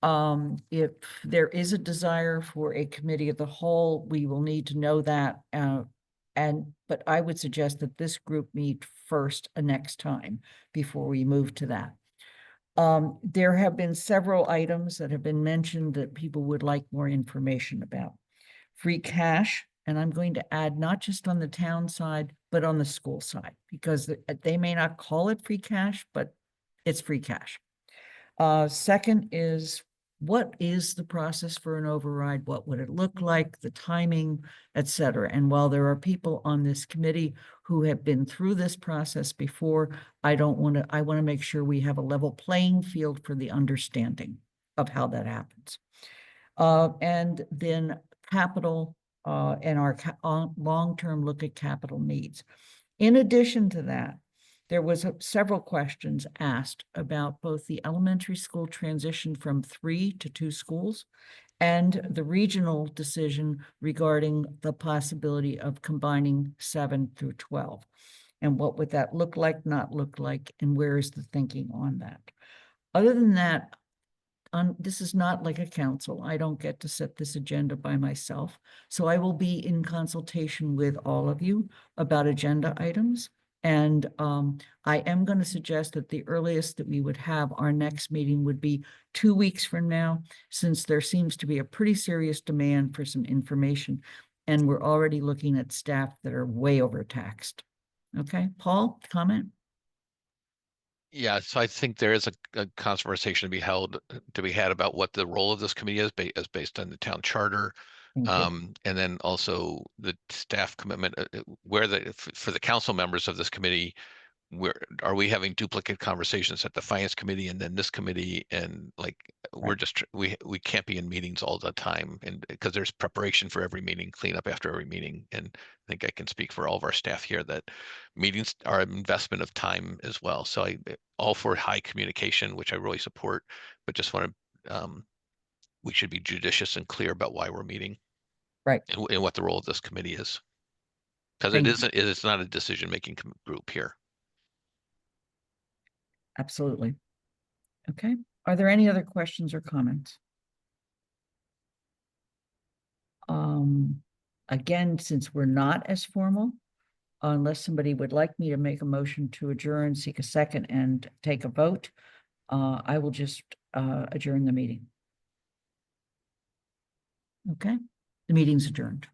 If there is a desire for a committee of the whole, we will need to know that. But I would suggest that this group meet first next time before we move to that. There have been several items that have been mentioned that people would like more information about. Free cash, and I'm going to add not just on the town side, but on the school side, because they may not call it free cash, but it's free cash. Second is, what is the process for an override? What would it look like, the timing, et cetera? And while there are people on this committee who have been through this process before, I want to make sure we have a level playing field for the understanding of how that happens. And then capital and our long-term look at capital needs. In addition to that, there was several questions asked about both the elementary school transition from 3 to 2 schools and the regional decision regarding the possibility of combining 7 through 12. And what would that look like, not look like, and where is the thinking on that? Other than that, this is not like a council. I don't get to set this agenda by myself. So I will be in consultation with all of you about agenda items. And I am going to suggest that the earliest that we would have our next meeting would be 2 weeks from now, since there seems to be a pretty serious demand for some information. And we're already looking at staff that are way overtaxed. Okay, Paul, comment? Yeah, so I think there is a conversation to be had about what the role of this committee is, based on the town charter. Thank you. And then also the staff commitment, for the council members of this committee, are we having duplicate conversations at the finance committee and then this committee, and like we're just we can't be in meetings all the time, and because there's preparation for every meeting, cleanup after every meeting, and I think I can speak for all of our staff here that meetings are an investment of time as well. So I all for high communication, which I really support, but just want to we should be judicious and clear about why we're meeting, Right. and what the role of this committee is, because Thank it is not a decision-making group here. Absolutely. Okay, are there any other questions or comments? Again, since we're not as formal, unless somebody would like me to make a motion to adjourn, seek a second, and take a vote, I will just adjourn the meeting. Okay, the meeting's adjourned.